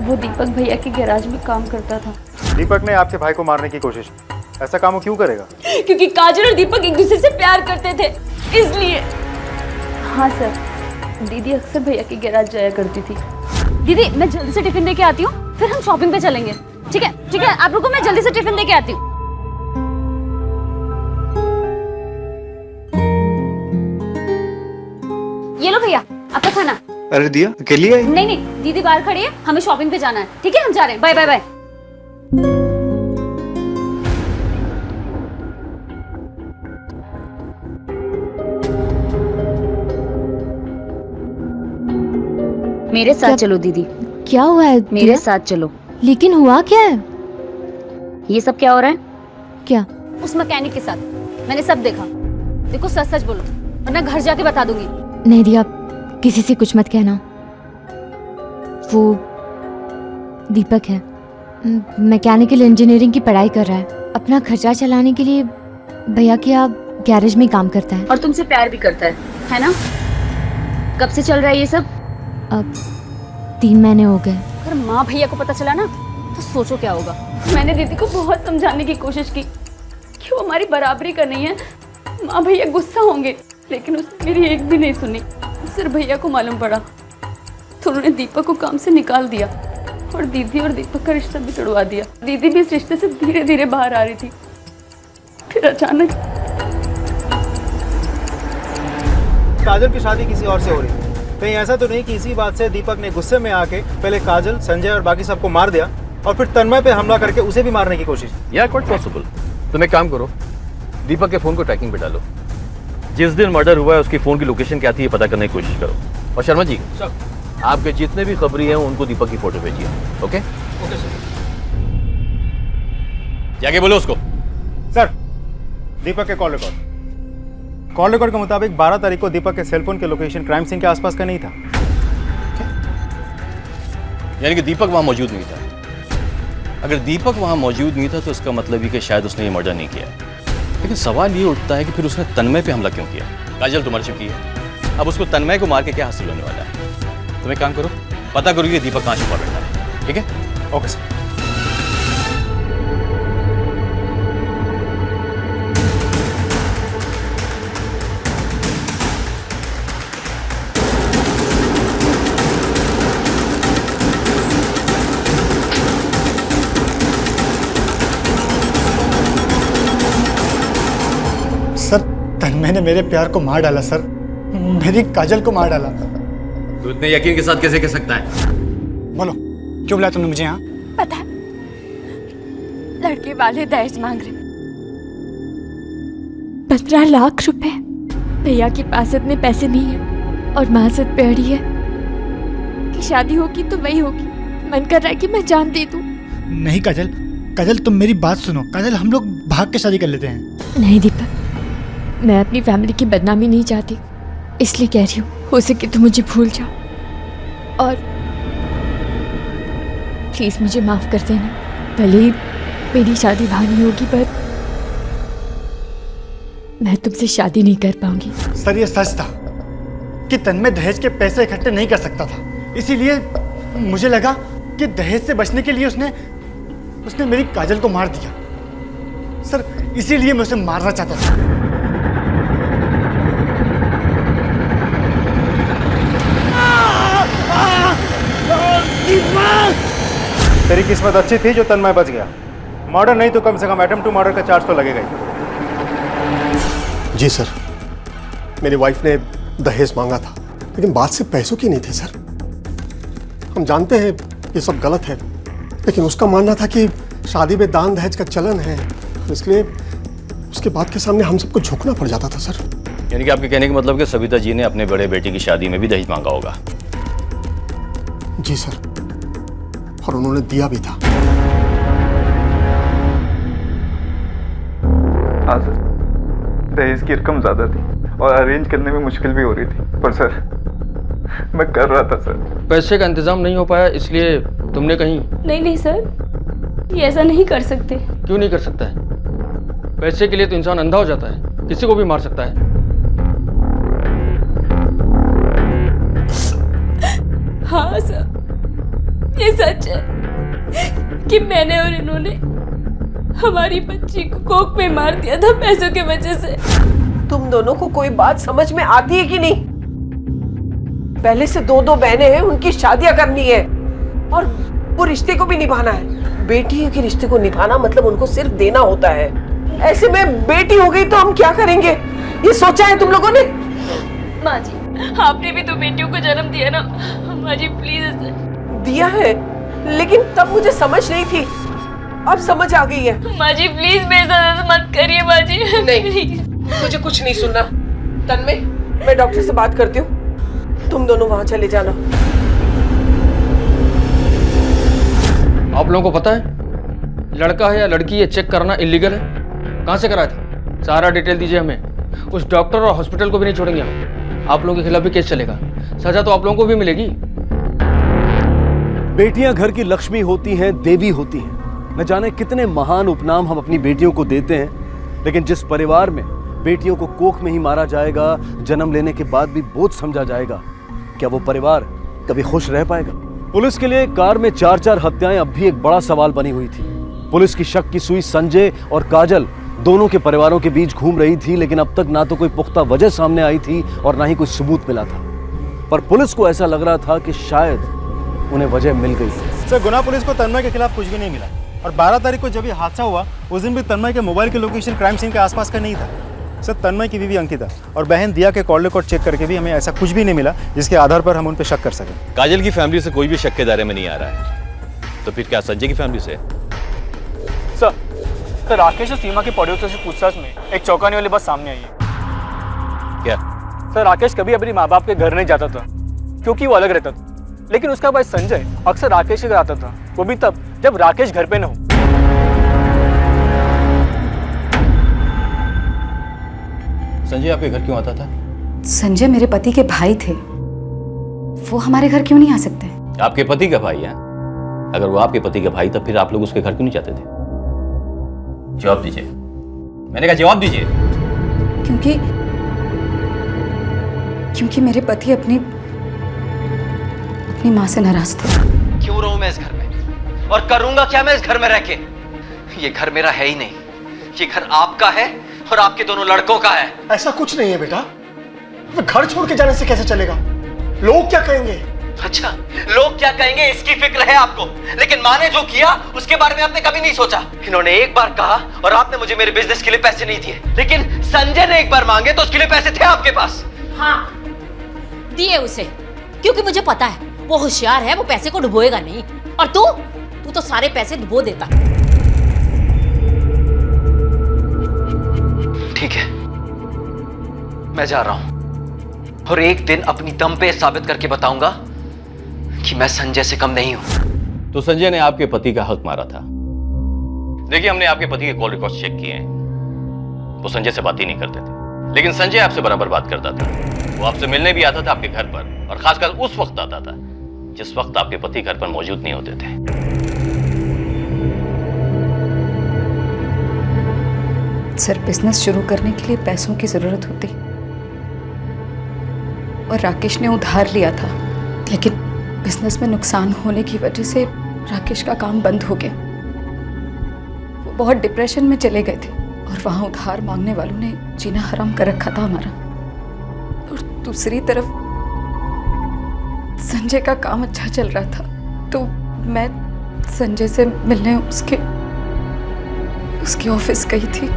वो दीपक भैया के गैराज में काम करता था। दीपक ने आपके भाई को मारने की कोशिश की, ऐसा काम वो क्यों करेगा? क्योंकि काजल और दीपक एक दूसरे से प्यार करते थे, इसलिए। हाँ सर, दीदी अक्सर भैया के गैराज जाया करती थी। दीदी मैं जल्दी से टिफिन लेके आती हूँ, फिर हम शॉपिंग पे चलेंगे। ठीक है ठीक है, आप रुको, मैं जल्दी से टिफिन लेके आती हूँ। ये लो भैया आपका खाना। अरे दिया अकेली आई? नहीं नहीं, दीदी बाहर खड़ी है, हमें शॉपिंग पे जाना है। ठीक है हम जा रहे हैं, बाय बाय बाय। मेरे साथ चलो दीदी। क्या हुआ है? मेरे साथ चलो। लेकिन हुआ क्या है? ये सब क्या हो रहा है? क्या? उस मैकेनिक के साथ मैंने सब देखा। देखो सच सच बोलो वरना घर जाके बता दूंगी। नहीं दिया, किसी से कुछ मत कहना। वो दीपक है, मैकेनिकल इंजीनियरिंग की पढ़ाई कर रहा है। अपना खर्चा चलाने के लिए भैया के यहाँ गैरेज में काम करता है। और तुमसे प्यार भी करता है ना? कब से चल रहा है ये सब? अब 3 महीने हो गए। अगर माँ भैया को पता चला ना तो सोचो क्या होगा। मैंने दीदी को बहुत समझाने की कोशिश की कि वो हमारी बराबरी का नहीं है, माँ भैया गुस्सा होंगे, लेकिन उसने मेरी एक भी नहीं सुनी। सिर्फ भैया को मालूम पड़ा तो उन्होंने दीपक को काम से निकाल दिया और दीदी और दीपक का रिश्ता भी तोड़वा दिया। दीदी भी इस रिश्ते से धीरे धीरे बाहर आ रही थी, फिर अचानक काजल की शादी किसी और से हो रही थी। कहीं ऐसा तो नहीं कि इसी बात से दीपक ने गुस्से में आके पहले काजल, संजय और बाकी सबको मार दिया और फिर तन्मय पे हमला करके उसे भी मारने की कोशिश? या क्वाइट पॉसिबल। तुम एक काम करो, दीपक के फोन को ट्रैकिंग पे डालो, जिस दिन मर्डर हुआ है उसकी फोन की लोकेशन क्या थी ये पता करने की कोशिश करो। और शर्मा जी सर, आपके जितने भी खबरी हैं उनको दीपक की फोटो भेजिए। Okay okay sir. जाके बोलो उसको। सर, दीपक के कॉल रिकॉर्ड के मुताबिक 12 तारीख को दीपक के सेलफोन के लोकेशन क्राइम सीन के आसपास का नहीं था। यानी कि दीपक वहां मौजूद नहीं था। अगर दीपक वहां मौजूद नहीं था तो इसका मतलब ये कि शायद उसने ये मर्डर नहीं किया। लेकिन सवाल ये उठता है कि फिर उसने तन्मय पे हमला क्यों किया? काजल तो मर चुकी है, अब उसको तन्मय को मार के क्या हासिल होने वाला है? तुम एक काम करो, पता करो कि दीपक कहाँ छुपा बैठा है। ठीक है? Okay sir. सर, तन्मय ने मेरे प्यार को मार डाला सर, मेरी काजल को मार डाला। तो इतने यकीन के साथ कैसे कह सकता है? बोलो, क्यों बुलाया तुमने मुझे यहाँ? पता है, लड़के वाले दहेज मांग रहे 15 लाख रुपए। भैया के पास इतने पैसे नहीं है और माँ से पेड़ी है कि शादी होगी तो वही होगी। मन कर रहा है कि मैं जान दे दूं। नहीं काजल, काजल तुम मेरी बात सुनो। काजल, हम लोग भाग के शादी कर लेते हैं। नहीं दीपक, मैं अपनी फैमिली की बदनामी नहीं चाहती, इसलिए कह रही हूँ हो सके तो मुझे भूल जाओ और प्लीज मुझे माफ कर देना। भले ही मेरी शादी भानी होगी पर मैं तुमसे शादी नहीं कर पाऊंगी। सर, ये सच था कि तन्मय दहेज के पैसे इकट्ठे नहीं कर सकता था, इसीलिए मुझे लगा कि दहेज से बचने के लिए उसने मेरी काजल को मार दिया। सर, इसीलिए मैं उसे मारना चाहता था। तेरी किस्मत अच्छी थी जो तन्मय बच गया। मर्डर नहीं तो कम से कम अटेम्प्ट टू मर्डर का चार्ज तो लगेगा ही। जी सर, मेरी वाइफ ने दहेज मांगा था, लेकिन बात सिर्फ पैसों की नहीं थी सर। हम जानते हैं ये सब गलत है, लेकिन उसका मानना था कि शादी में दान दहेज का चलन है, इसलिए उसके बात के सामने हम सबको झुकना पड़ जाता था सर। यानी कि आपके कहने का मतलब कि सविता जी ने अपने बड़े बेटे की शादी में भी दहेज मांगा होगा? जी सर, और उन्होंने दिया भी था। हाँ सर, दहेज की रकम ज्यादा थी और अरेंज करने में मुश्किल भी हो रही थी, पर सर मैं कर रहा था सर। पैसे का इंतजाम नहीं हो पाया इसलिए तुमने कहीं? नहीं सर, ये ऐसा नहीं कर सकते। क्यों नहीं कर सकता है? पैसे के लिए तो इंसान अंधा हो जाता है, किसी को भी मार सकता है। हाँ सर, ये सच है कि मैंने और इन्होंने हमारी बच्ची को कोक में मार दिया था पैसों के वजह से। तुम दोनों को कोई बात समझ में आती है कि नहीं? पहले से दो बहनें हैं, उनकी शादियां करनी है और वो रिश्ते को भी निभाना है। बेटी के रिश्ते को निभाना मतलब उनको सिर्फ देना होता है। ऐसे में बेटी हो गई तो हम क्या करेंगे, ये सोचा है तुम लोगों ने? माँ जी, आपने भी तो बेटियों को जन्म दिया ना। माँ जी प्लीज। दिया है, लेकिन तब मुझे समझ नहीं थी, अब समझ आ गई है। माँ जी प्लीज मेरे साथ मत करिए माँ जी। नहीं, मुझे कुछ नहीं सुनना। तन्मय, मैं डॉक्टर से बात करती हूँ, तुम दोनों वहां चले जाना। आप लोगों को पता है लड़का है या लड़की ये चेक करना इलीगल है? कहाँ से कराया था? सारा डिटेल दीजिए हमें। उस डॉक्टर और हॉस्पिटल को भी नहीं छोड़ेंगे हम। आप लोगों के खिलाफ भी केस चलेगा, सजा तो आप लोगों को भी मिलेगी। बेटियां घर की लक्ष्मी होती हैं, देवी होती हैं। न जाने कितने महान उपनाम हम अपनी बेटियों को देते हैं, लेकिन जिस परिवार में बेटियों को कोख में ही मारा जाएगा, जन्म लेने के बाद भी बोझ समझा जाएगा, क्या वो परिवार कभी खुश रह पाएगा? पुलिस के लिए कार में 4-4 हत्याएं अब भी एक बड़ा सवाल बनी हुई थी। पुलिस की शक की सुई संजय और काजल दोनों के परिवारों के बीच घूम रही थी, लेकिन अब तक ना तो कोई पुख्ता वजह सामने आई थी और ना ही कोई सबूत मिला था। पर पुलिस को ऐसा लग रहा था कि शायद उन्हें वजह मिल गई। सर, गुना पुलिस को तन्मय के खिलाफ कुछ भी नहीं मिला और 12 तारीख को जब ये हादसा हुआ उस दिन भी तन्मय के मोबाइल की लोकेशन क्राइम सीन के आसपास का नहीं था। सर तन्मय की बीवी अंकिता और बहन दिया के कॉल रिकॉर्ड चेक करके भी हमें ऐसा कुछ भी नहीं मिला जिसके आधार पर हम उन पर शक कर सकें। काजल की फैमिली से कोई भी शक के दायरे में नहीं आ रहा है, तो फिर क्या संजय की फैमिली से? सर राकेश और सीमा के पड़ोसियों से पूछताछ में एक चौंकाने वाली बात सामने आई है। क्या? सर राकेश कभी अपने माँ बाप के घर नहीं जाता था क्योंकि वो अलग रहता था, लेकिन उसका भाई संजय अक्सर राकेश के घर आता था, वो भी तब जब राकेश घर पे न हो। संजय आपके घर क्यों आता था? संजय मेरे पति के भाई थे, वो हमारे घर क्यों नहीं आ सकते? आपके पति का भाई है? अगर वो आपके पति का भाई तब फिर आप लोग उसके घर क्यों नहीं जाते थे? जवाब दीजिए, मैंने कहा जवाब दीजिए। क्योंकि मेरे पति अपनी माँ से नाराज थे। क्यों रहूं मैं इस घर में और करूंगा क्या मैं इस घर में रह के? ये घर मेरा है ही नहीं, ये घर आपका है और आपके दोनों लड़कों का है। ऐसा कुछ नहीं है बेटा, तो घर छोड़ के जाने से कैसे चलेगा? लोग क्या कहेंगे? अच्छा, लोग क्या कहेंगे इसकी फिक्र है आपको, लेकिन माँ ने जो किया उसके बारे में आपने कभी नहीं सोचा। इन्होंने एक बार कहा और आपने मुझे मेरे बिजनेस के लिए पैसे नहीं दिए, लेकिन संजय ने एक बार मांगे तो उसके लिए पैसे थे आपके पास। हाँ दिए उसे, क्योंकि मुझे पता है वो होशियार है, वो पैसे को डुबोएगा नहीं। और तू तो सारे पैसे डुबो देता। ठीक है, मैं जा रहा हूं और एक दिन अपनी दम पे साबित करके बताऊंगा कि मैं संजय से कम नहीं हूं। तो संजय ने आपके पति का हक मारा था। देखिए, हमने आपके पति के कॉल रिकॉर्ड चेक किए हैं, वो संजय से बात ही नहीं करते थे, लेकिन संजय आपसे बराबर बात करता था। वो आपसे मिलने भी आता था आपके घर पर, और खासकर उस वक्त आता था जिस वक्त आपके पति घर पर मौजूद नहीं होते थे। सर बिजनेस शुरू करने के लिए पैसों की जरूरत होती और राकेश ने उधार लिया था, लेकिन बिजनेस में नुकसान होने की वजह से राकेश का काम बंद हो गया। वो बहुत डिप्रेशन में चले गए थे और वहां उधार मांगने वालों ने जीना हराम कर रखा था हमारा। और दूसरी तरफ संजय का काम अच्छा चल रहा था, तो मैं संजय से मिलने उसके ऑफिस गई थी।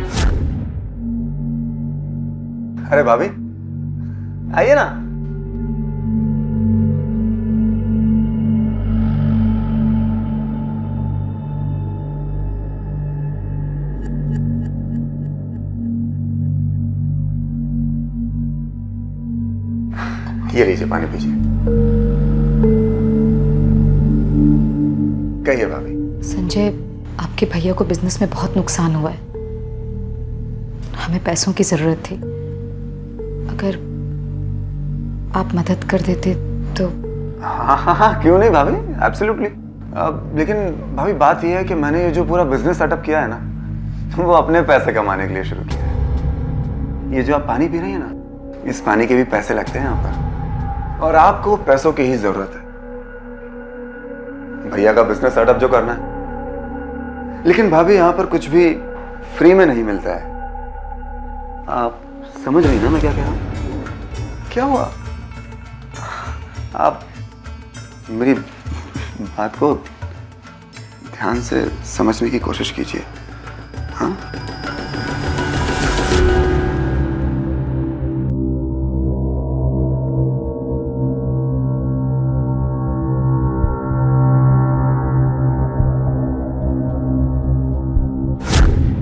अरे भाभी आइए ना। ये लीजिए पानी पीजिए। कहिए भाभी। संजय, आपके भैया को बिजनेस में बहुत नुकसान हुआ है, हमें पैसों की जरूरत थी। अगर आप मदद कर देते तो। हाँ, क्यों नहीं भाभी, एब्सोल्युटली। लेकिन भाभी बात यह है कि मैंने ये जो पूरा बिजनेस सेटअप किया है ना, वो अपने पैसे कमाने के लिए शुरू किया है। ये जो आप पानी पी रही है ना, इस पानी के भी पैसे लगते हैं यहाँ पर, और आपको पैसों की ही जरूरत है भैया का बिजनेस सेटअप जो करना है। लेकिन भाभी यहाँ पर कुछ भी फ्री में नहीं मिलता है। आप समझ रही ना मैं क्या कह रहा हूं? क्या हुआ? आप मेरी बात को ध्यान से समझने की कोशिश कीजिए। हाँ,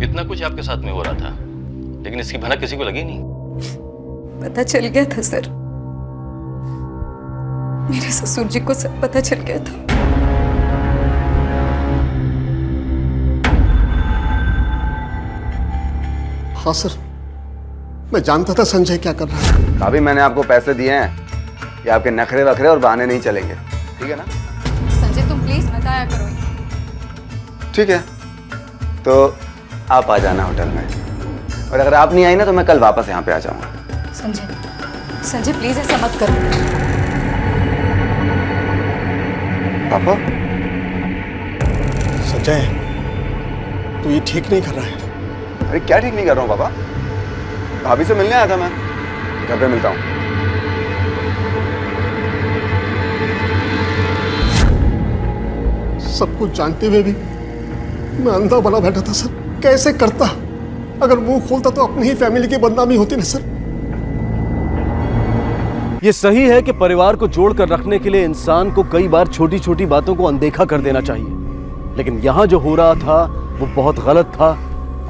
इतना कुछ आपके साथ में हो रहा था, लेकिन इसकी भनक किसी को लगी नहीं। पता चल गया था सर, मेरे ससुर जी को सब पता चल गया था। हाँ सर, मैं जानता था संजय क्या कर रहा है। भाभी मैंने आपको पैसे दिए हैं, ये आपके नखरे वखरे और बहाने नहीं चलेंगे, ठीक है ना? संजय तुम प्लीज मत आया करो। ठीक है, तो आप आ जाना होटल में, और अगर आप नहीं आई ना तो मैं कल वापस यहाँ पे आ जाऊंगा। संजय प्लीज ऐसा मत करो। पापा, संजय तू ये ठीक नहीं कर रहा है। अरे क्या ठीक नहीं कर रहा हूँ पापा? भाभी से मिलने आया था मैं, घर पे मिलता हूँ। सब कुछ जानते हुए भी मैं अंधा बना बैठा था सर। कैसे करता? अगर मुंह खोलता तो अपनी ही फैमिली की बदनामी होती ना सर। ये सही है कि परिवार को जोड़कर रखने के लिए इंसान को कई बार छोटी छोटी बातों को अनदेखा कर देना चाहिए, लेकिन यहां जो हो रहा था वो बहुत गलत था,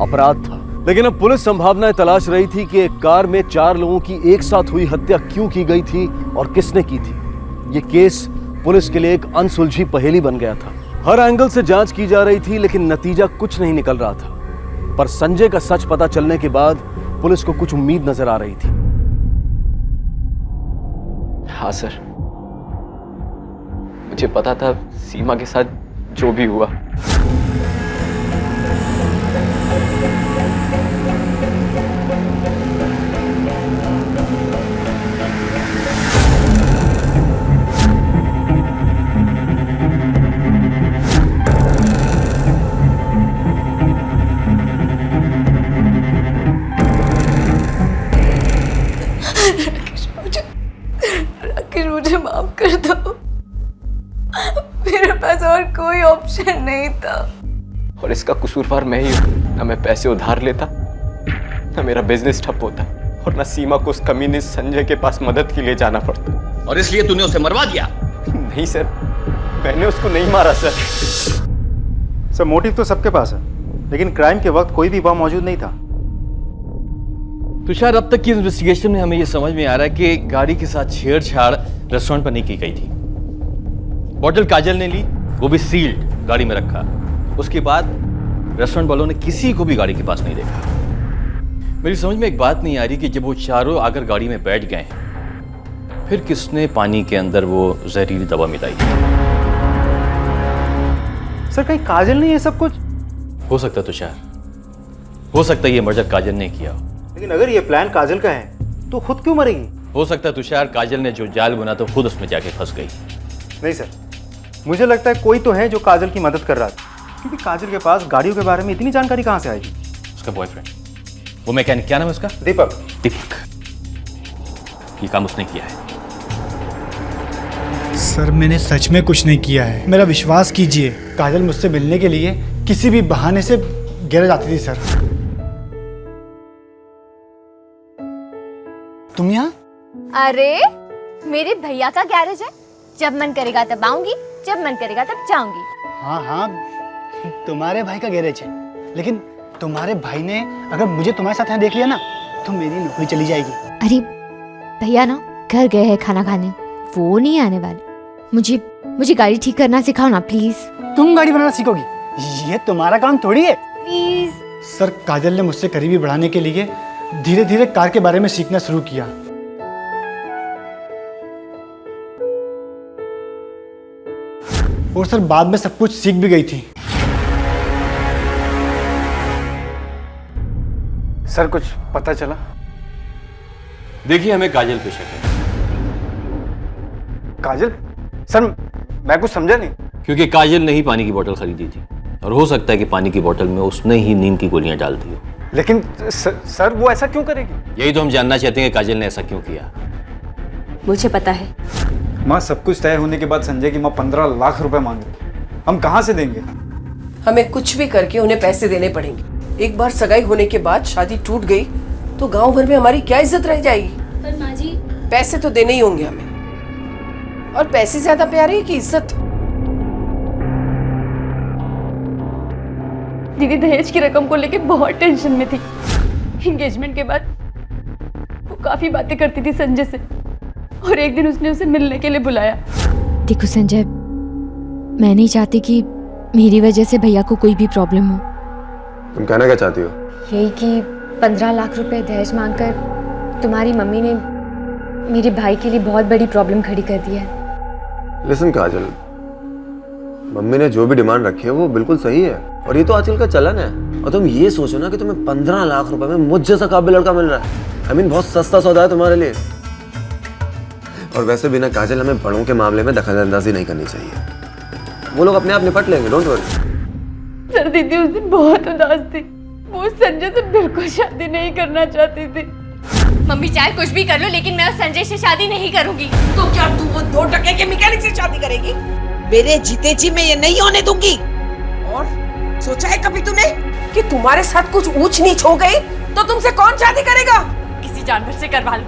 अपराध था। लेकिन अब पुलिस संभावनाएं तलाश रही थी कि एक कार में 4 लोगों की एक साथ हुई हत्या क्यों की गई थी और किसने की थी। ये केस पुलिस के लिए एक अनसुलझी पहेली बन गया था। हर एंगल से जांच की जा रही थी, लेकिन नतीजा कुछ नहीं निकल रहा था। पर संजय का सच पता चलने के बाद पुलिस को कुछ उम्मीद नजर आ रही थी। हाँ सर, मुझे पता था सीमा के साथ जो भी हुआ। राकेश मुझे माफ कर दो, मेरे पास और कोई ऑप्शन नहीं था। और इसका कसूरवार मैं ही हूँ। ना मैं पैसे उधार लेता, ना मेरा बिजनेस ठप होता, और ना सीमा को उस कमीने संजय के पास मदद के लिए जाना पड़ता। और इसलिए तूने उसे मरवा दिया? नहीं सर, मैंने उसको नहीं मारा सर। सर मोटिव तो सबके पास है, लेकिन क्राइम के वक्त कोई भी वहां मौजूद नहीं था। तुषार, अब तक की इन्वेस्टिगेशन में हमें यह समझ में आ रहा है कि गाड़ी के साथ छेड़छाड़ रेस्टोरेंट पर नहीं की गई थी। बॉटल काजल ने ली, वो भी सील्ड गाड़ी में रखा। उसके बाद रेस्टोरेंट वालों ने किसी को भी गाड़ी के पास नहीं देखा। मेरी समझ में एक बात नहीं आ रही कि जब वो चारों आकर गाड़ी में बैठ गए फिर किसने पानी के अंदर वो जहरीली दवा मिलाई। सर कहीं काजल नहीं है सब कुछ? हो सकता है तुषार, हो सकता है ये मर्डर काजल ने किया। लेकिन अगर ये प्लान काजल का है तो खुद क्यों मरेगी? हो सकता है तुषार, काजल ने जो जाल बुना तो खुद उसमें जाके फंस गई। नहीं सर, मुझे लगता है कोई तो है जो काजल की मदद कर रहा था, क्योंकि काजल के पास गाड़ियों के बारे में इतनी जानकारी कहां से आएगी? उसका बॉयफ्रेंड, वो मैकेनिक, क्या नाम है उसका? दीपक। दीपक, ये काम उसने किया है। सर मैंने सच में कुछ नहीं किया है, मेरा विश्वास कीजिए। काजल मुझसे मिलने के लिए किसी भी बहाने से गैरेज आती थी सर। तुम यहाँ? अरे मेरे भैया का गैरेज है, जब मन करेगा तब आऊंगी, जब मन करेगा तब जाऊंगी। हाँ हाँ, तुम्हारे भाई का गैरेज है, लेकिन तुम्हारे भाई ने अगर मुझे तुम्हारे साथ यहाँ देख लिया ना तो मेरी नौकरी चली जाएगी। अरे भैया ना घर गए हैं खाना खाने, वो नहीं आने वाले। मुझे गाड़ी ठीक करना सिखाओ ना प्लीज। तुम गाड़ी बनाना सीखोगी? ये तुम्हारा काम थोड़ी है। प्लीज। सर काजल ने मुझसे करीबी बढ़ाने के लिए धीरे धीरे कार के बारे में सीखना शुरू किया। और सर बाद में सब कुछ सीख भी गई थी। सर कुछ पता चला? देखिए, हमें काजल पे शक है। काजल? सर मैं कुछ समझा नहीं। क्योंकि काजल ने ही पानी की बोतल खरीदी थी, और हो सकता है कि पानी की बोतल में उसने ही नींद की गोलियां डाल दी हो। लेकिन सर वो ऐसा क्यों करेगी? यही तो हम जानना चाहते हैं कि काजल ने ऐसा क्यों किया। मुझे पता है। माँ, सब कुछ तय होने के बाद संजय की माँ 15 लाख रुपए मांग रही, हम कहाँ से देंगे? हमें कुछ भी करके उन्हें पैसे देने पड़ेंगे। एक बार सगाई होने के बाद शादी टूट गई तो गांव भर में हमारी क्या इज्जत रह जाएगी? पर माँ जी, पैसे तो देने ही होंगे हमें, और पैसे ज्यादा प्यारे हैं कि इज्जत? दीदी दहेज की रकम को लेके बहुत टेंशन में थी। एंगेजमेंट के बाद वो काफी बातें करती थी संजय से, और एक दिन उसने उसे मिलने के लिए बुलाया। देखो संजय, मैं नहीं चाहती कि मेरी वजह से भैया को कोई भी प्रॉब्लम हो। तुम कहना क्या चाहती हो? यही कि 15 लाख रुपए दहेज मांगकर तुम्हारी मम्मी ने मेरे भाई के लिए बहुत बड़ी प्रॉब्लम खड़ी कर दी है। लिसन काजल, मम्मी ने जो भी डिमांड रखी है वो बिल्कुल सही है, और ये तो आजकल का चलन है। और तुम ये सोचो ना कि तुम्हें 15 लाख रुपए में मुझ जैसा काबिल लड़का मिल रहा है। आई मीन बहुत सस्ता सौदा है तुम्हारे लिए। और वैसे भी ना काजल, हमें बड़ों के मामले में दखलंदाजी नहीं करनी चाहिए। वो लोग अपने आप निपट लेंगे, डोंट वरी। सर दीदी उस दिन बहुत उदास थी, वो संजय से बिल्कुल शादी नहीं करना चाहती थी। मम्मी चाहे कुछ भी कर लो, लेकिन मैं उस संजय से शादी नहीं करूंगी। तो क्या तू वो 2 टके के मैकेनिक से शादी करेगी? मेरे जीते जी मैं ये नहीं होने दूंगी। और सोचा है कभी तूने कि तुम्हारे साथ कुछ ऊंच नीच हो गई तो तुमसे कौन शादी करेगा? किसी जानवर से करवा लो,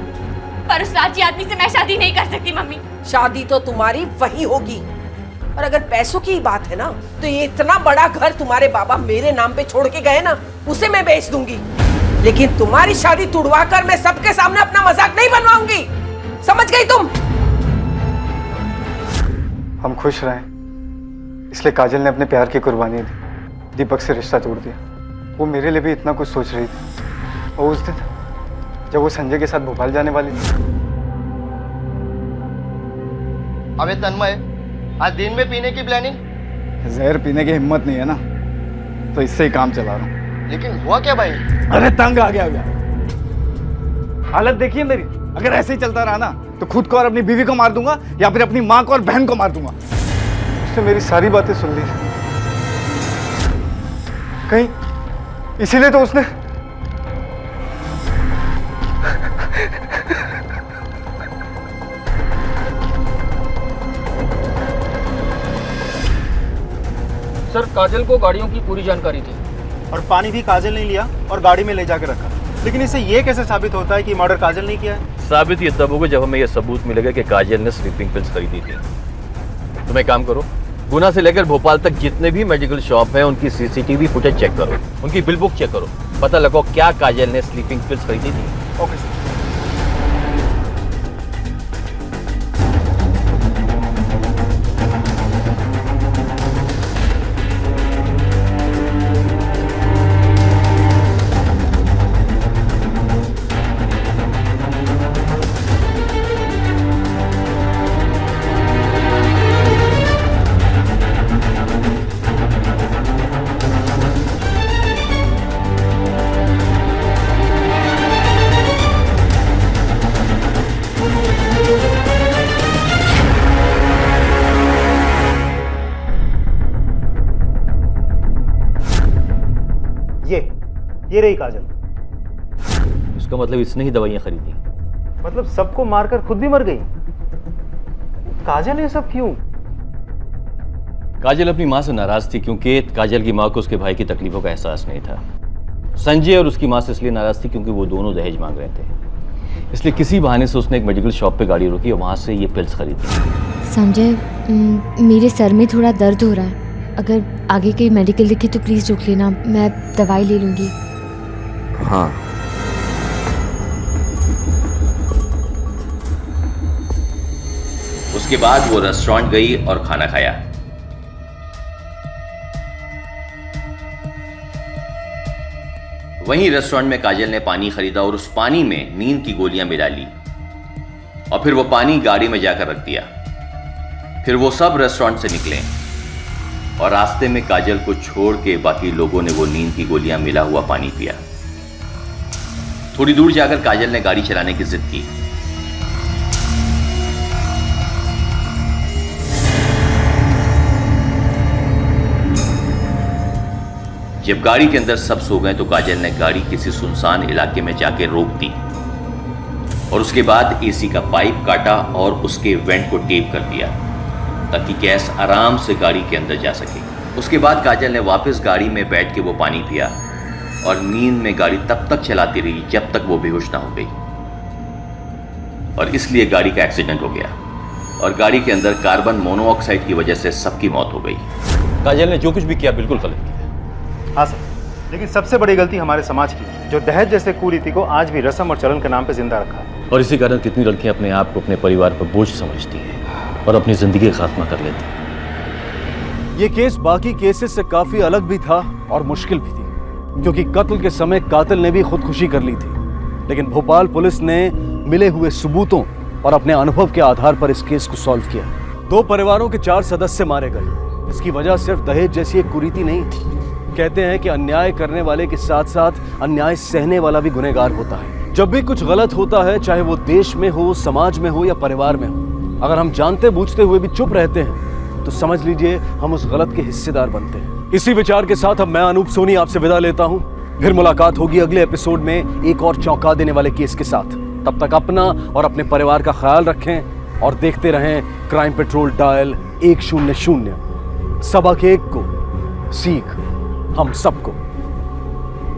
पर उस लालची आदमी से मैं शादी नहीं कर सकती मम्मी। शादी तो तुम्हारी वही होगी। और अगर पैसों की बात है ना, तो ये इतना बड़ा घर तुम्हारे बाबा मेरे नाम पे छोड़ के गए ना, उसे मैं बेच दूंगी। लेकिन तुम्हारी शादी तुड़वा कर मैं सबके सामने अपना मजाक नहीं बनवाऊंगी। समझ गई तुम? हम खुश रहें, इसलिए काजल ने अपने प्यार की कुर्बानी दी, दीपक से रिश्ता तोड़ दिया। वो मेरे लिए भी इतना कुछ सोच रही थी। और उस दिन जब वो संजय के साथ भोपाल जाने वाली थी। अबे तन्मय, आज दिन में पीने की प्लानिंग? जहर पीने की हिम्मत नहीं है ना, तो इससे ही काम चला रहा हूँ। लेकिन हुआ क्या भाई? अरे तंग आ गया। हालत देखिए मेरी, अगर ऐसे ही चलता रहा ना तो खुद को और अपनी बीवी को मार दूंगा, या फिर अपनी माँ को और बहन को मार दूंगा। उसने मेरी सारी बातें सुन ली, कहीं इसीलिए तो उसने सर, काजल को गाड़ियों की पूरी जानकारी थी और पानी भी काजल ने लिया और गाड़ी में ले जाकर रखा। लेकिन इससे ये कैसे साबित होता है कि मर्डर काजल ने किया है? साबित ये तब होगा जब हमें यह सबूत मिलेगा कि काजल ने स्लीपिंग पिल्स खरीदी थी। तुम एक काम करो, गुना से लेकर भोपाल तक जितने भी मेडिकल शॉप हैं उनकी सीसीटीवी फुटेज चेक करो, उनकी बिल बुक चेक करो, पता लगाओ क्या काजल ने स्लीपिंग पिल्स खरीदी थी। Okay sir. ये रही काजल। इसका मतलब इसने ही दवाइयां खरीदी? मतलब सबको मारकर खुद भी मर गई? काजल ये सब क्यों? काजल अपनी माँ से नाराज थी क्योंकि काजल की माँ को उसके भाई की तकलीफों का एहसास नहीं था। संजय और उसकी माँ से इसलिए नाराज थी क्योंकि वो दोनों दहेज मांग रहे थे। इसलिए किसी बहाने से उसने एक मेडिकल शॉप पे गाड़ी रोकी और वहां से ये पिल्स खरीदी। संजय, मेरे सर में थोड़ा दर्द हो रहा है, अगर आगे कहीं मेडिकल दिखे तो प्लीज़ रोक लेना, मैं दवाई ले लूँगी। हाँ। उसके बाद वो रेस्टोरेंट गई और खाना खाया। वहीं रेस्टोरेंट में काजल ने पानी खरीदा और उस पानी में नींद की गोलियां मिला ली और फिर वो पानी गाड़ी में जाकर रख दिया। फिर वो सब रेस्टोरेंट से निकले और रास्ते में काजल को छोड़ के बाकी लोगों ने वो नींद की गोलियां मिला हुआ पानी पिया। थोड़ी दूर जाकर काजल ने गाड़ी चलाने की जिद की। जब गाड़ी के अंदर सब सो गए तो काजल ने गाड़ी किसी सुनसान इलाके में जाके रोक दी और उसके बाद एसी का पाइप काटा और उसके वेंट को टेप कर दिया ताकि गैस आराम से गाड़ी के अंदर जा सके। उसके बाद काजल ने वापस गाड़ी में बैठ के वो पानी पिया और नींद में गाड़ी तब तक चलाती रही जब तक वो बेहोश ना हो गई और इसलिए गाड़ी का एक्सीडेंट हो गया और गाड़ी के अंदर कार्बन मोनोऑक्साइड की वजह से सबकी मौत हो गई। काजल ने जो कुछ भी किया बिल्कुल गलत किया। हाँ सर, लेकिन सबसे बड़ी गलती हमारे समाज की, जो दहेज जैसे कुरीति को आज भी रस्म और चलन के नाम पे जिंदा रखा है। और इसी कारण कितनी लड़कियां अपने आप को अपने परिवार पर बोझ समझती हैं और अपनी जिंदगी का खात्मा कर लेती हैं। ये केस बाकी केसेस से काफी अलग भी था और मुश्किल भी थी, क्योंकि कत्ल के समय कातिल ने भी खुदकुशी कर ली थी। लेकिन भोपाल पुलिस ने मिले हुए सबूतों और अपने अनुभव के आधार पर इस केस को सॉल्व किया। 2 परिवारों के 4 सदस्य मारे गए। इसकी वजह सिर्फ दहेज जैसी एक कुरीति नहीं थी। कहते हैं कि अन्याय करने वाले के साथ साथ अन्याय सहने वाला भी गुनहगार होता है। जब भी कुछ गलत होता है, चाहे वो देश में हो, समाज में हो या परिवार में हो, अगर हम जानते बूझते हुए भी चुप रहते हैं तो समझ लीजिए हम उस गलत के हिस्सेदार बनते हैं। इसी विचार के साथ अब मैं अनूप सोनी आपसे विदा लेता हूं। फिर मुलाकात होगी अगले एपिसोड में एक और चौंका देने वाले केस के साथ। तब तक अपना और अपने परिवार का ख्याल रखें और देखते रहें क्राइम पेट्रोल डायल 100। सबक एक को, सीख हम सबको।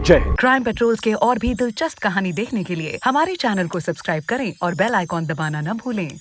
जय हिंद। क्राइम पेट्रोल्स के और भी दिलचस्प कहानी देखने के लिए हमारे चैनल को सब्सक्राइब करें और बेल आइकॉन दबाना न भूलें।